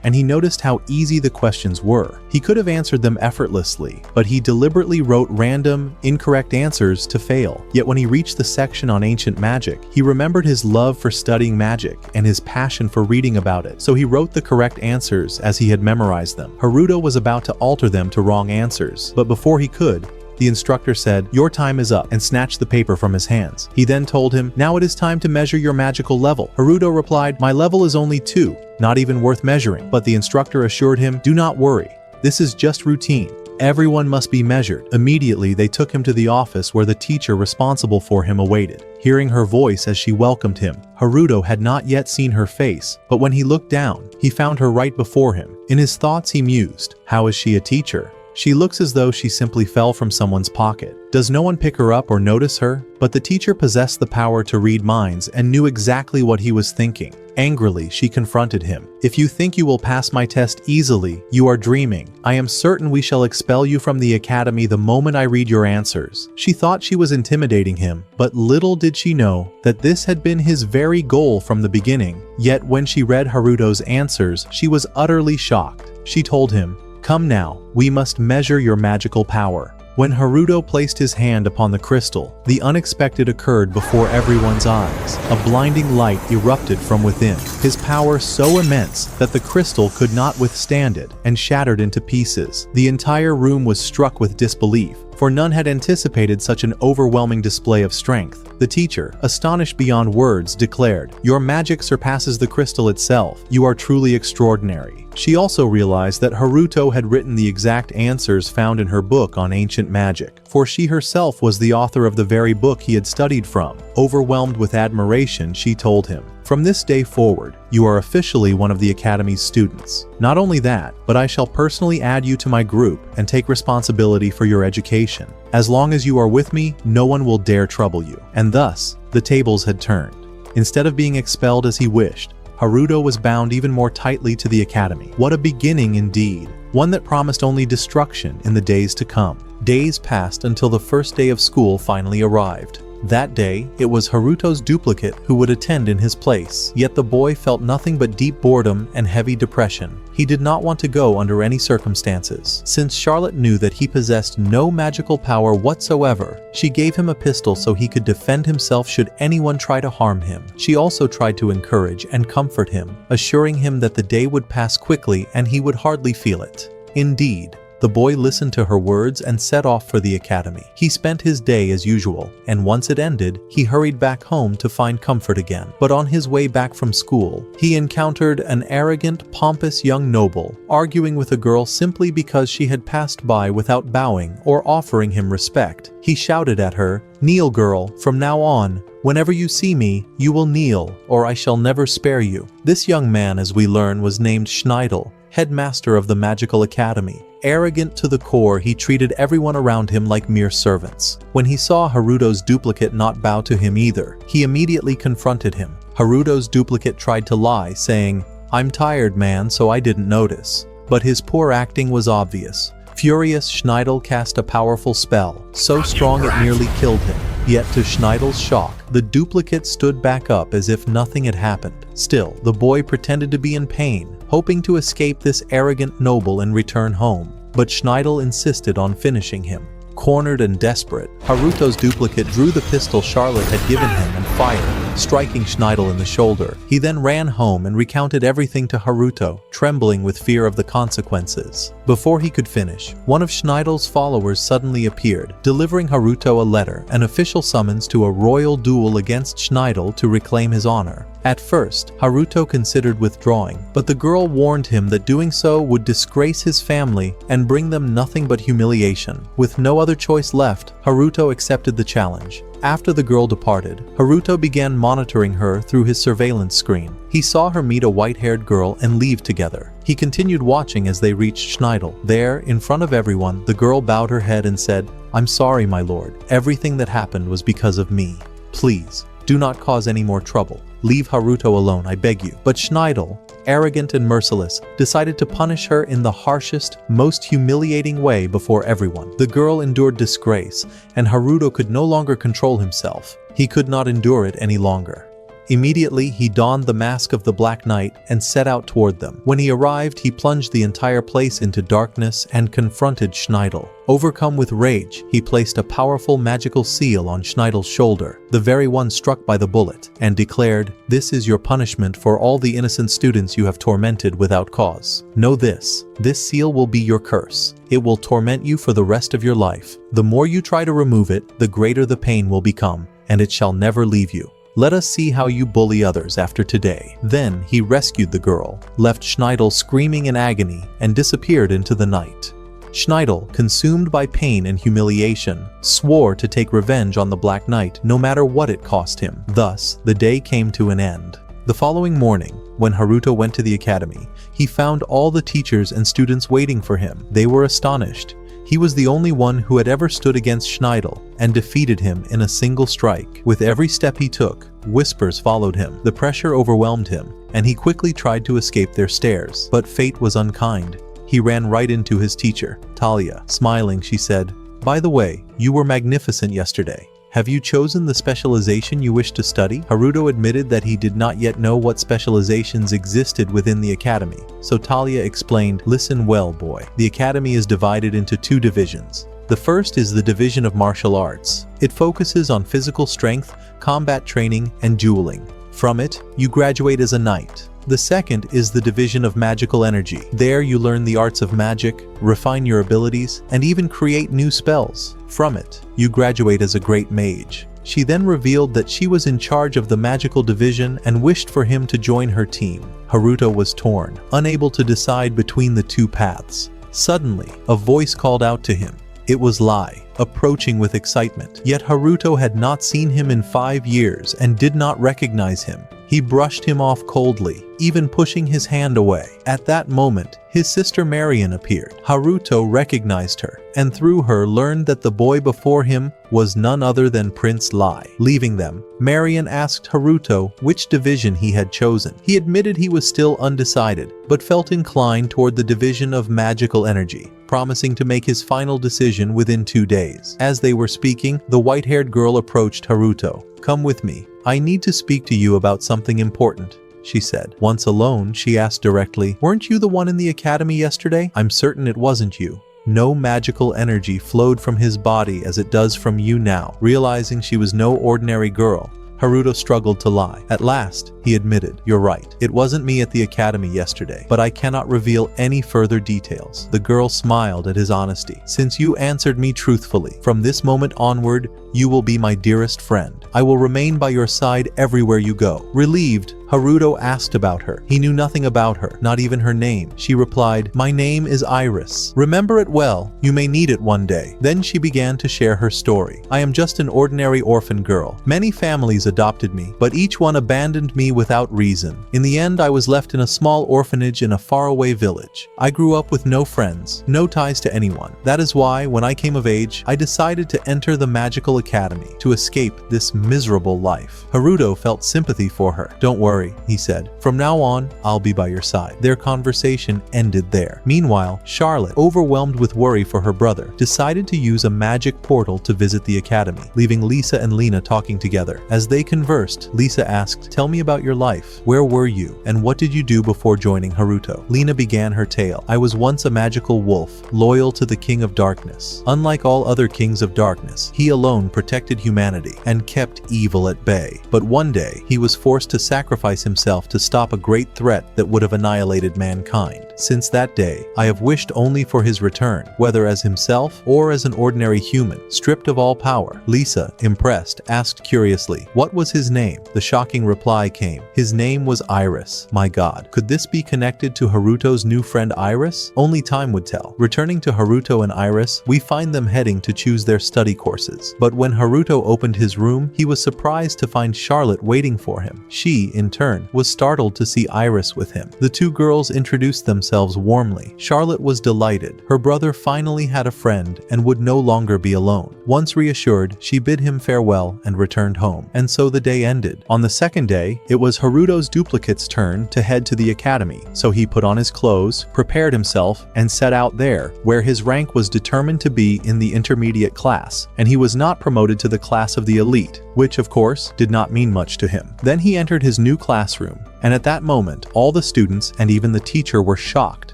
and he noticed how easy the questions were. He could have answered them effortlessly, but he deliberately wrote random, incorrect answers to fail. Yet when he reached the section on ancient magic, he remembered his love for studying magic and his passion for reading about it, so he wrote the correct answers as he had memorized them. Haruto was about to alter them to wrong answers, but before he could, the instructor said, "Your time is up," and snatched the paper from his hands. He then told him, "Now it is time to measure your magical level." Haruto replied, "My level is only 2, not even worth measuring." But the instructor assured him, "Do not worry, this is just routine. Everyone must be measured." Immediately, they took him to the office where the teacher responsible for him awaited. Hearing her voice as she welcomed him, Haruto had not yet seen her face, but when he looked down, he found her right before him. In his thoughts, he mused, "How is she a teacher? She looks as though she simply fell from someone's pocket. Does no one pick her up or notice her?" But the teacher possessed the power to read minds and knew exactly what he was thinking. Angrily, she confronted him. "If you think you will pass my test easily, you are dreaming. I am certain we shall expel you from the academy the moment I read your answers." She thought she was intimidating him, but little did she know that this had been his very goal from the beginning. Yet when she read Haruto's answers, she was utterly shocked. She told him, "Come now, we must measure your magical power." When Haruto placed his hand upon the crystal, the unexpected occurred before everyone's eyes. A blinding light erupted from within, his power so immense that the crystal could not withstand it and shattered into pieces. The entire room was struck with disbelief, for none had anticipated such an overwhelming display of strength. The teacher, astonished beyond words, declared, "Your magic surpasses the crystal itself. You are truly extraordinary." She also realized that Haruto had written the exact answers found in her book on ancient magic, for she herself was the author of the very book he had studied from. Overwhelmed with admiration, she told him, "From this day forward, you are officially one of the Academy's students. Not only that, but I shall personally add you to my group and take responsibility for your education. As long as you are with me, no one will dare trouble you." And thus, the tables had turned. Instead of being expelled as he wished, Haruto was bound even more tightly to the Academy. What a beginning indeed, one that promised only destruction in the days to come. Days passed until the first day of school finally arrived. That day, it was Haruto's duplicate who would attend in his place. Yet the boy felt nothing but deep boredom and heavy depression. He did not want to go under any circumstances. Since Charlotte knew that he possessed no magical power whatsoever, she gave him a pistol so he could defend himself should anyone try to harm him. She also tried to encourage and comfort him, assuring him that the day would pass quickly and he would hardly feel it. Indeed, the boy listened to her words and set off for the academy. He spent his day as usual, and once it ended, he hurried back home to find comfort again. But on his way back from school, he encountered an arrogant, pompous young noble, arguing with a girl simply because she had passed by without bowing or offering him respect. He shouted at her, "Kneel, girl, from now on. Whenever you see me, you will kneel, or I shall never spare you." This young man, as we learn, was named Schneidel, headmaster of the Magical Academy. Arrogant to the core, he treated everyone around him like mere servants. When he saw Haruto's duplicate not bow to him either, he immediately confronted him. Haruto's duplicate tried to lie, saying, "I'm tired, man, so I didn't notice." But his poor acting was obvious. Furious, Schneidel cast a powerful spell, so strong it nearly killed him. Yet to Schneidel's shock, the duplicate stood back up as if nothing had happened. Still, the boy pretended to be in pain, hoping to escape this arrogant noble and return home. But Schneidel insisted on finishing him. Cornered and desperate, Haruto's duplicate drew the pistol Charlotte had given him and fired, striking Schneidel in the shoulder. He then ran home and recounted everything to Haruto, trembling with fear of the consequences. Before he could finish, one of Schneidel's followers suddenly appeared, delivering Haruto a letter, an official summons to a royal duel against Schneidel to reclaim his honor. At first, Haruto considered withdrawing, but the girl warned him that doing so would disgrace his family and bring them nothing but humiliation. With no other choice left, Haruto accepted the challenge. After the girl departed, Haruto began monitoring her through his surveillance screen. He saw her meet a white-haired girl and leave together. He continued watching as they reached Schneidel. There, in front of everyone, the girl bowed her head and said, "I'm sorry, my lord. Everything that happened was because of me. Please, do not cause any more trouble. Leave Haruto alone, I beg you." But Schneidel, arrogant and merciless, decided to punish her in the harshest, most humiliating way before everyone. The girl endured disgrace, and Haruto could no longer control himself. He could not endure it any longer. Immediately, he donned the mask of the Black Knight and set out toward them. When he arrived, he plunged the entire place into darkness and confronted Schneidel. Overcome with rage, he placed a powerful magical seal on Schneidel's shoulder, the very one struck by the bullet, and declared, "This is your punishment for all the innocent students you have tormented without cause. Know this seal will be your curse. It will torment you for the rest of your life. The more you try to remove it, the greater the pain will become, and it shall never leave you. Let us see how you bully others after today." Then he rescued the girl, left Schneidel screaming in agony, and disappeared into the night. Schneidel, consumed by pain and humiliation, swore to take revenge on the Black Knight no matter what it cost him. Thus, the day came to an end. The following morning, when Haruto went to the academy, he found all the teachers and students waiting for him. They were astonished. He was the only one who had ever stood against Schneidel and defeated him in a single strike. With every step he took, whispers followed him. The pressure overwhelmed him, and he quickly tried to escape their stares. But fate was unkind. He ran right into his teacher, Talia. Smiling, she said, "By the way, you were magnificent yesterday. Have you chosen the specialization you wish to study?" Haruto admitted that he did not yet know what specializations existed within the academy, so Talia explained, "Listen well, boy. The academy is divided into two divisions. The first is the division of martial arts. It focuses on physical strength, combat training, and dueling. From it, you graduate as a knight. The second is the division of magical energy. There you learn the arts of magic, refine your abilities, and even create new spells. From it, you graduate as a great mage." She then revealed that she was in charge of the magical division and wished for him to join her team. Haruto was torn, unable to decide between the two paths. Suddenly, a voice called out to him. It was Lai, approaching with excitement. Yet Haruto had not seen him in 5 years and did not recognize him. He brushed him off coldly, even pushing his hand away. At that moment, his sister Marion appeared. Haruto recognized her, and through her learned that the boy before him was none other than Prince Lai. Leaving them, Marion asked Haruto which division he had chosen. He admitted he was still undecided, but felt inclined toward the division of magical energy, promising to make his final decision within 2 days. As they were speaking, the white-haired girl approached Haruto. "Come with me. I need to speak to you about something important," she said. Once alone, she asked directly, "Weren't you the one in the academy yesterday?" "I'm certain it wasn't you." No magical energy flowed from his body as it does from you now. Realizing she was no ordinary girl, Haruto struggled to lie. At last, he admitted, "You're right. It wasn't me at the academy yesterday, but I cannot reveal any further details." The girl smiled at his honesty. "Since you answered me truthfully, from this moment onward, you will be my dearest friend. I will remain by your side everywhere you go." Relieved, Haruto asked about her. He knew nothing about her, not even her name. She replied, "My name is Iris. Remember it well. You may need it one day." Then she began to share her story. "I am just an ordinary orphan girl. Many families adopted me, but each one abandoned me without reason. In the end, I was left in a small orphanage in a faraway village. I grew up with no friends, no ties to anyone. That is why, when I came of age, I decided to enter the magical academy to escape this miserable life." Haruto felt sympathy for her. "Don't worry. worry," he said. "From now on, I'll be by your side." Their conversation ended there. Meanwhile, Charlotte, overwhelmed with worry for her brother, decided to use a magic portal to visit the academy, leaving Lisa and Lena talking together. As they conversed, Lisa asked, "Tell me about your life. Where were you, and what did you do before joining Haruto?" Lena began her tale. "I was once a magical wolf, loyal to the King of Darkness. Unlike all other kings of darkness, he alone protected humanity and kept evil at bay. But one day, he was forced to sacrifice himself to stop a great threat that would have annihilated mankind. Since that day, I have wished only for his return, whether as himself or as an ordinary human, stripped of all power." Lisa, impressed, asked curiously, "What was his name?" The shocking reply came. "His name was Iris." My God, could this be connected to Haruto's new friend Iris? Only time would tell. Returning to Haruto and Iris, we find them heading to choose their study courses. But when Haruto opened his room, he was surprised to find Charlotte waiting for him. She, in turn, was startled to see Iris with him. The two girls introduced themselves warmly. Charlotte was delighted. Her brother finally had a friend and would no longer be alone. Once reassured, she bid him farewell and returned home. And so the day ended. On the second day, it was Haruto's duplicate's turn to head to the academy, so he put on his clothes, prepared himself, and set out there, where his rank was determined to be in the intermediate class, and he was not promoted to the class of the elite, which, of course, did not mean much to him. Then he entered his new classroom, and at that moment, all the students and even the teacher were shocked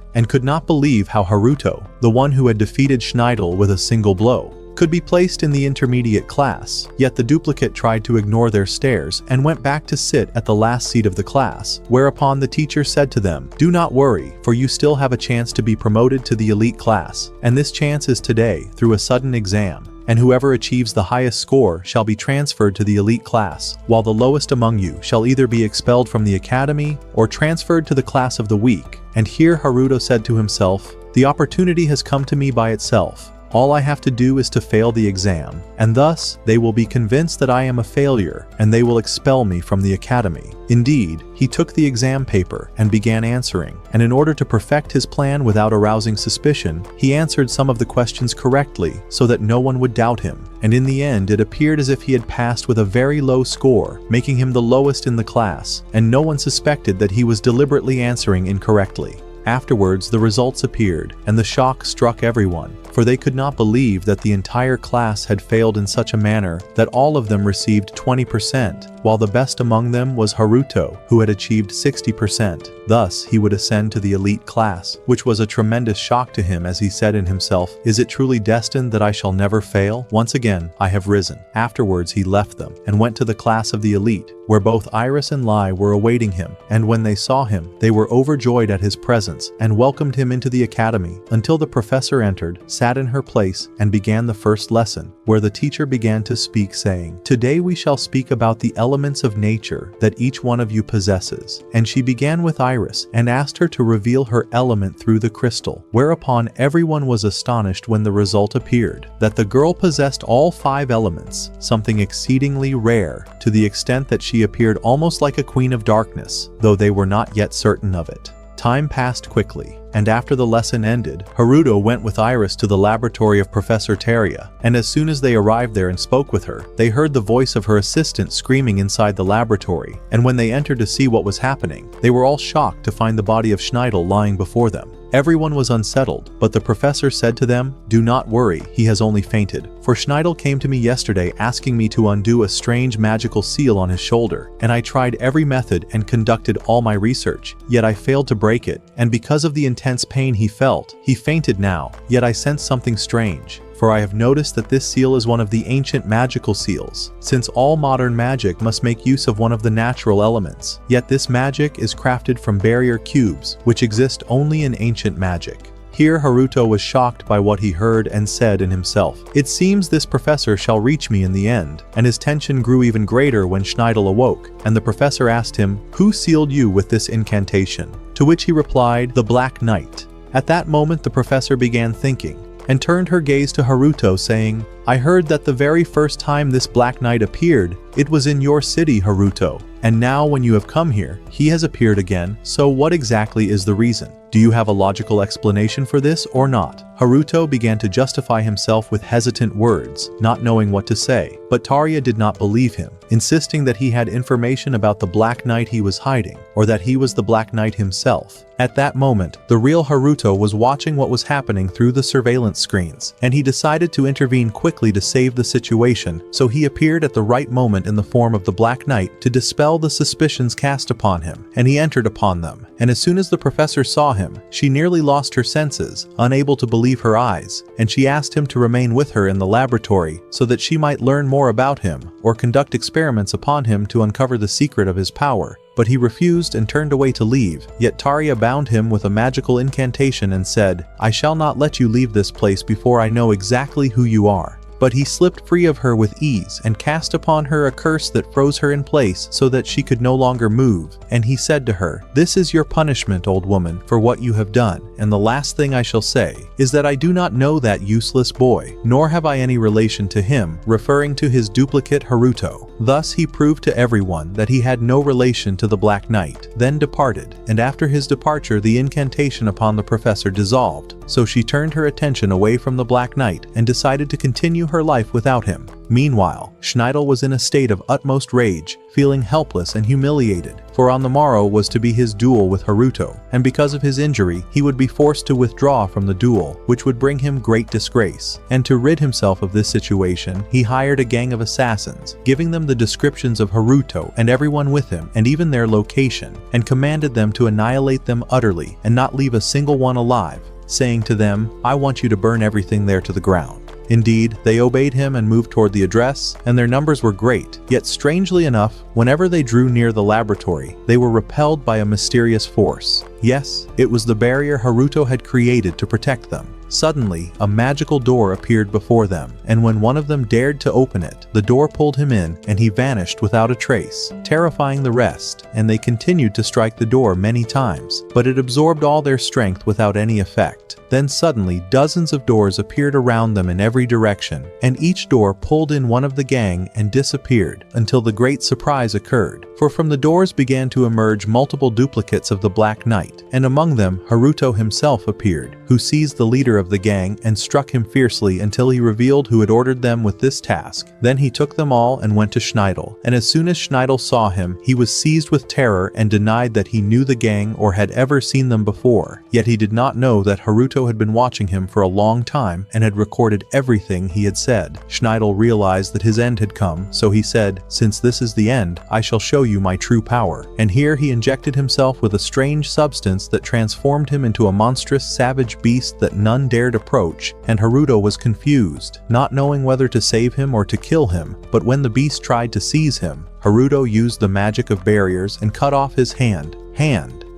and could not believe how Haruto, the one who had defeated Schneidel with a single blow, could be placed in the intermediate class. Yet the duplicate tried to ignore their stares and went back to sit at the last seat of the class, whereupon the teacher said to them, "Do not worry, for you still have a chance to be promoted to the elite class, and this chance is today through a sudden exam. And whoever achieves the highest score shall be transferred to the elite class, while the lowest among you shall either be expelled from the academy or transferred to the class of the weak." And here Haruto said to himself, "The opportunity has come to me by itself. All I have to do is to fail the exam, and thus they will be convinced that I am a failure, and they will expel me from the academy." Indeed, he took the exam paper and began answering, and in order to perfect his plan without arousing suspicion, he answered some of the questions correctly so that no one would doubt him. And in the end, it appeared as if he had passed with a very low score, making him the lowest in the class, and no one suspected that he was deliberately answering incorrectly. Afterwards, the results appeared, and the shock struck everyone, for they could not believe that the entire class had failed in such a manner that all of them received 20%, while the best among them was Haruto, who had achieved 60%. Thus, he would ascend to the elite class, which was a tremendous shock to him as he said in himself, "Is it truly destined that I shall never fail? Once again, I have risen." Afterwards, he left them and went to the class of the elite, where both Iris and Lai were awaiting him, and when they saw him, they were overjoyed at his presence and welcomed him into the academy until the professor entered, sat in her place, and began the first lesson, where the teacher began to speak, saying, "Today we shall speak about the elements of nature that each one of you possesses." And she began with Iris and asked her to reveal her element through the crystal, whereupon everyone was astonished when the result appeared, that the girl possessed all 5 elements, something exceedingly rare, to the extent that she appeared almost like a queen of darkness, though they were not yet certain of it. Time passed quickly, and after the lesson ended, Haruto went with Iris to the laboratory of Professor Teria, and as soon as they arrived there and spoke with her, they heard the voice of her assistant screaming inside the laboratory, and when they entered to see what was happening, they were all shocked to find the body of Schneidel lying before them. Everyone was unsettled, but the professor said to them, "Do not worry, he has only fainted. For Schneidel came to me yesterday asking me to undo a strange magical seal on his shoulder, and I tried every method and conducted all my research, yet I failed to break it, and because of the intense pain he felt, he fainted now. Yet I sense something strange. For I have noticed that this seal is one of the ancient magical seals, since all modern magic must make use of one of the natural elements. Yet this magic is crafted from barrier cubes, which exist only in ancient magic." Here Haruto was shocked by what he heard and said in himself, "It seems this professor shall reach me in the end," and his tension grew even greater when Schneidel awoke, and the professor asked him, "Who sealed you with this incantation?" To which he replied, "The Black Knight." At that moment the professor began thinking, and turned her gaze to Haruto, saying, "I heard that the very first time this Black Knight appeared, it was in your city, Haruto. And now when you have come here, he has appeared again, so what exactly is the reason? Do you have a logical explanation for this or not?" Haruto began to justify himself with hesitant words, not knowing what to say. But Tarya did not believe him, insisting that he had information about the Black Knight he was hiding, or that he was the Black Knight himself. At that moment, the real Haruto was watching what was happening through the surveillance screens, and he decided to intervene quickly to save the situation, so he appeared at the right moment in the form of the Black Knight to dispel the suspicions cast upon him, and he entered upon them. And as soon as the professor saw him, she nearly lost her senses, unable to believe her eyes, and she asked him to remain with her in the laboratory so that she might learn more about him, or conduct experiments upon him to uncover the secret of his power. But he refused and turned away to leave, yet Tarya bound him with a magical incantation and said, "I shall not let you leave this place before I know exactly who you are." But he slipped free of her with ease and cast upon her a curse that froze her in place so that she could no longer move. And he said to her, "This is your punishment, old woman, for what you have done. And the last thing I shall say is that I do not know that useless boy, nor have I any relation to him," referring to his duplicate Haruto. Thus he proved to everyone that he had no relation to the Black Knight, then departed, and after his departure the incantation upon the professor dissolved, so she turned her attention away from the Black Knight and decided to continue her life without him. Meanwhile, Schneidel was in a state of utmost rage, feeling helpless and humiliated, for on the morrow was to be his duel with Haruto, and because of his injury he would be forced to withdraw from the duel, which would bring him great disgrace. And to rid himself of this situation, he hired a gang of assassins, giving them the descriptions of Haruto and everyone with him, and even their location, and commanded them to annihilate them utterly and not leave a single one alive, saying to them, "I want you to burn everything there to the ground." Indeed, they obeyed him and moved toward the address, and their numbers were great. Yet strangely enough, whenever they drew near the laboratory, they were repelled by a mysterious force. Yes, it was the barrier Haruto had created to protect them. Suddenly, a magical door appeared before them, and when one of them dared to open it, the door pulled him in, and he vanished without a trace, terrifying the rest, and they continued to strike the door many times, but it absorbed all their strength without any effect. Then suddenly, dozens of doors appeared around them in every direction, and each door pulled in one of the gang and disappeared, until the great surprise occurred, for from the doors began to emerge multiple duplicates of the Black Knight, and among them Haruto himself appeared, who seized the leader of the gang and struck him fiercely until he revealed who had ordered them with this task. Then he took them all and went to Schneidel, and as soon as Schneidel saw him, he was seized with terror and denied that he knew the gang or had ever seen them before. Yet he did not know that Haruto had been watching him for a long time and had recorded everything he had said. Schneidel realized that his end had come, so he said, "Since this is the end, I shall show you my true power." And here he injected himself with a strange substance that transformed him into a monstrous savage beast that none dared approach, and Haruto was confused, not knowing whether to save him or to kill him. But when the beast tried to seize him, Haruto used the magic of barriers and cut off his hand.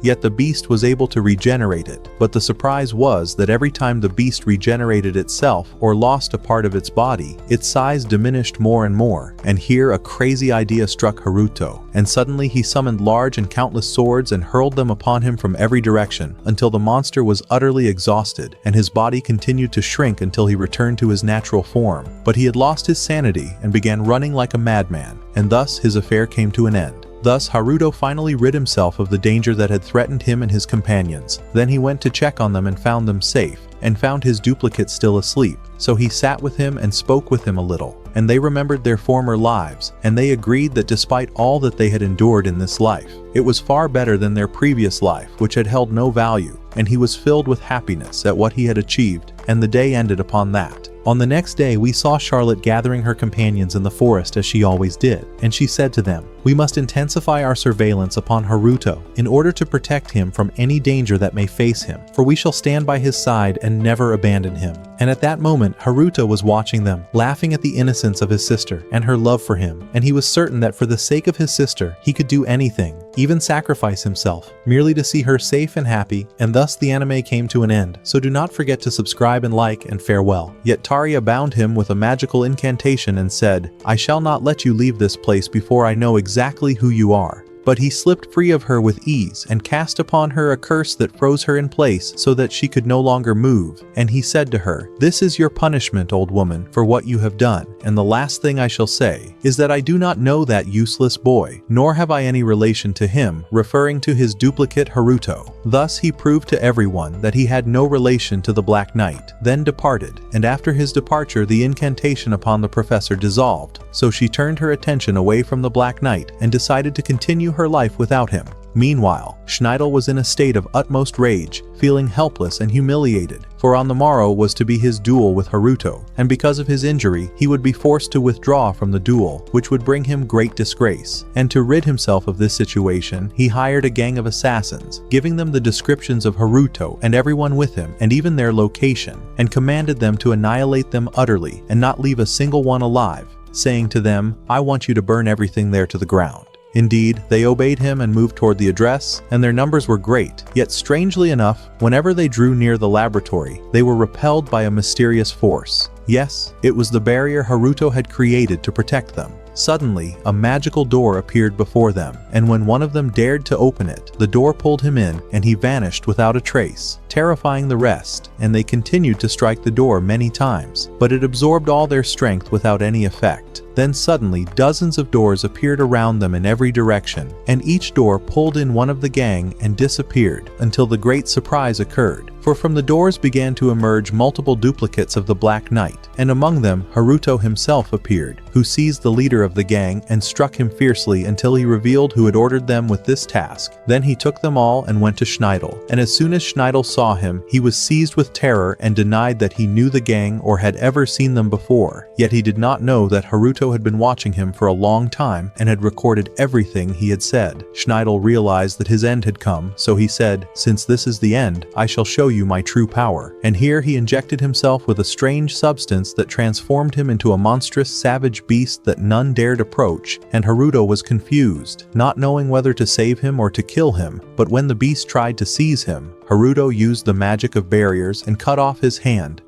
Yet the beast was able to regenerate it. But the surprise was that every time the beast regenerated itself or lost a part of its body, its size diminished more and more. And here a crazy idea struck Haruto, and suddenly he summoned large and countless swords and hurled them upon him from every direction, until the monster was utterly exhausted, and his body continued to shrink until he returned to his natural form. But he had lost his sanity and began running like a madman, and thus his affair came to an end. Thus, Haruto finally rid himself of the danger that had threatened him and his companions. Then he went to check on them and found them safe, and found his duplicate still asleep. So he sat with him and spoke with him a little, and they remembered their former lives, and they agreed that despite all that they had endured in this life, it was far better than their previous life, which had held no value, and he was filled with happiness at what he had achieved, and the day ended upon that. On the next day, we saw Charlotte gathering her companions in the forest as she always did, and she said to them, "We must intensify our surveillance upon Haruto in order to protect him from any danger that may face him, for we shall stand by his side and never abandon him." And at that moment, Haruto was watching them, laughing at the innocence of his sister and her love for him, and he was certain that for the sake of his sister, he could do anything, even sacrifice himself, merely to see her safe and happy, and thus the anime came to an end. So do not forget to subscribe and like, and farewell. Yet Tarya bound him with a magical incantation and said, "I shall not let you leave this place before I know exactly who you are." But he slipped free of her with ease and cast upon her a curse that froze her in place so that she could no longer move. And he said to her, "This is your punishment, old woman, for what you have done." and the last thing I shall say is that I do not know that useless boy, nor have I any relation to him," referring to his duplicate Haruto. Thus he proved to everyone that he had no relation to the Black Knight, then departed, and after his departure the incantation upon the professor dissolved, so she turned her attention away from the Black Knight and decided to continue her life without him. Meanwhile, Schneidel was in a state of utmost rage, feeling helpless and humiliated, for on the morrow was to be his duel with Haruto, and because of his injury, he would be forced to withdraw from the duel, which would bring him great disgrace. And to rid himself of this situation, he hired a gang of assassins, giving them the descriptions of Haruto and everyone with him, and even their location, and commanded them to annihilate them utterly and not leave a single one alive, saying to them, "I want you to burn everything there to the ground." Indeed, they obeyed him and moved toward the address, and their numbers were great. Yet strangely enough, whenever they drew near the laboratory, they were repelled by a mysterious force. Yes, it was the barrier Haruto had created to protect them. Suddenly, a magical door appeared before them, and when one of them dared to open it, the door pulled him in, and he vanished without a trace, terrifying the rest, and they continued to strike the door many times, but it absorbed all their strength without any effect. Then suddenly, dozens of doors appeared around them in every direction, and each door pulled in one of the gang and disappeared, until the great surprise occurred. For from the doors began to emerge multiple duplicates of the Black Knight, and among them Haruto himself appeared, who seized the leader of the gang and struck him fiercely until he revealed who had ordered them with this task. Then he took them all and went to Schneidel, and as soon as Schneidel saw him, he was seized with terror and denied that he knew the gang or had ever seen them before. Yet he did not know that Haruto had been watching him for a long time and had recorded everything he had said. Schneidel realized that his end had come, so he said, "Since this is the end, I shall show you my true power." And here he injected himself with a strange substance that transformed him into a monstrous savage beast that none dared approach, and Haruto was confused, not knowing whether to save him or to kill him. But when the beast tried to seize him, Haruto used the magic of barriers and cut off his hand.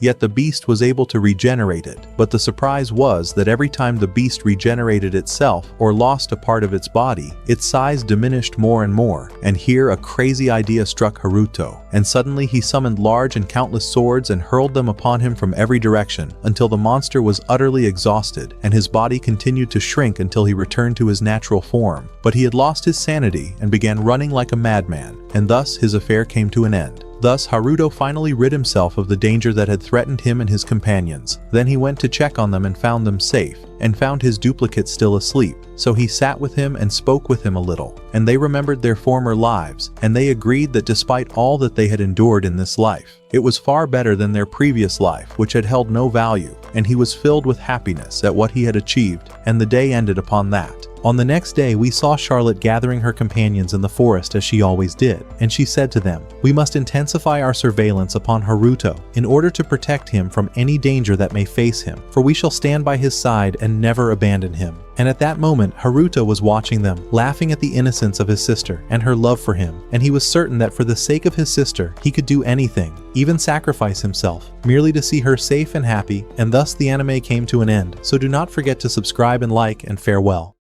Yet the beast was able to regenerate it, but the surprise was that every time the beast regenerated itself or lost a part of its body, its size diminished more and more. And here a crazy idea struck Haruto, and suddenly he summoned large and countless swords and hurled them upon him from every direction, until the monster was utterly exhausted, and his body continued to shrink until he returned to his natural form. But he had lost his sanity and began running like a madman, and thus his affair came to an end. Thus, Haruto finally rid himself of the danger that had threatened him and his companions. Then he went to check on them and found them safe, and found his duplicate still asleep. So he sat with him and spoke with him a little, and they remembered their former lives, and they agreed that despite all that they had endured in this life, it was far better than their previous life, which had held no value, and he was filled with happiness at what he had achieved, and the day ended upon that. On the next day, we saw Charlotte gathering her companions in the forest as she always did, and she said to them, "We must intensify our surveillance upon Haruto in order to protect him from any danger that may face him, for we shall stand by his side and never abandon him." And at that moment, Haruto was watching them, laughing at the innocence of his sister and her love for him, and he was certain that for the sake of his sister, he could do anything, even sacrifice himself, merely to see her safe and happy, and thus the anime came to an end. So do not forget to subscribe and like, and farewell.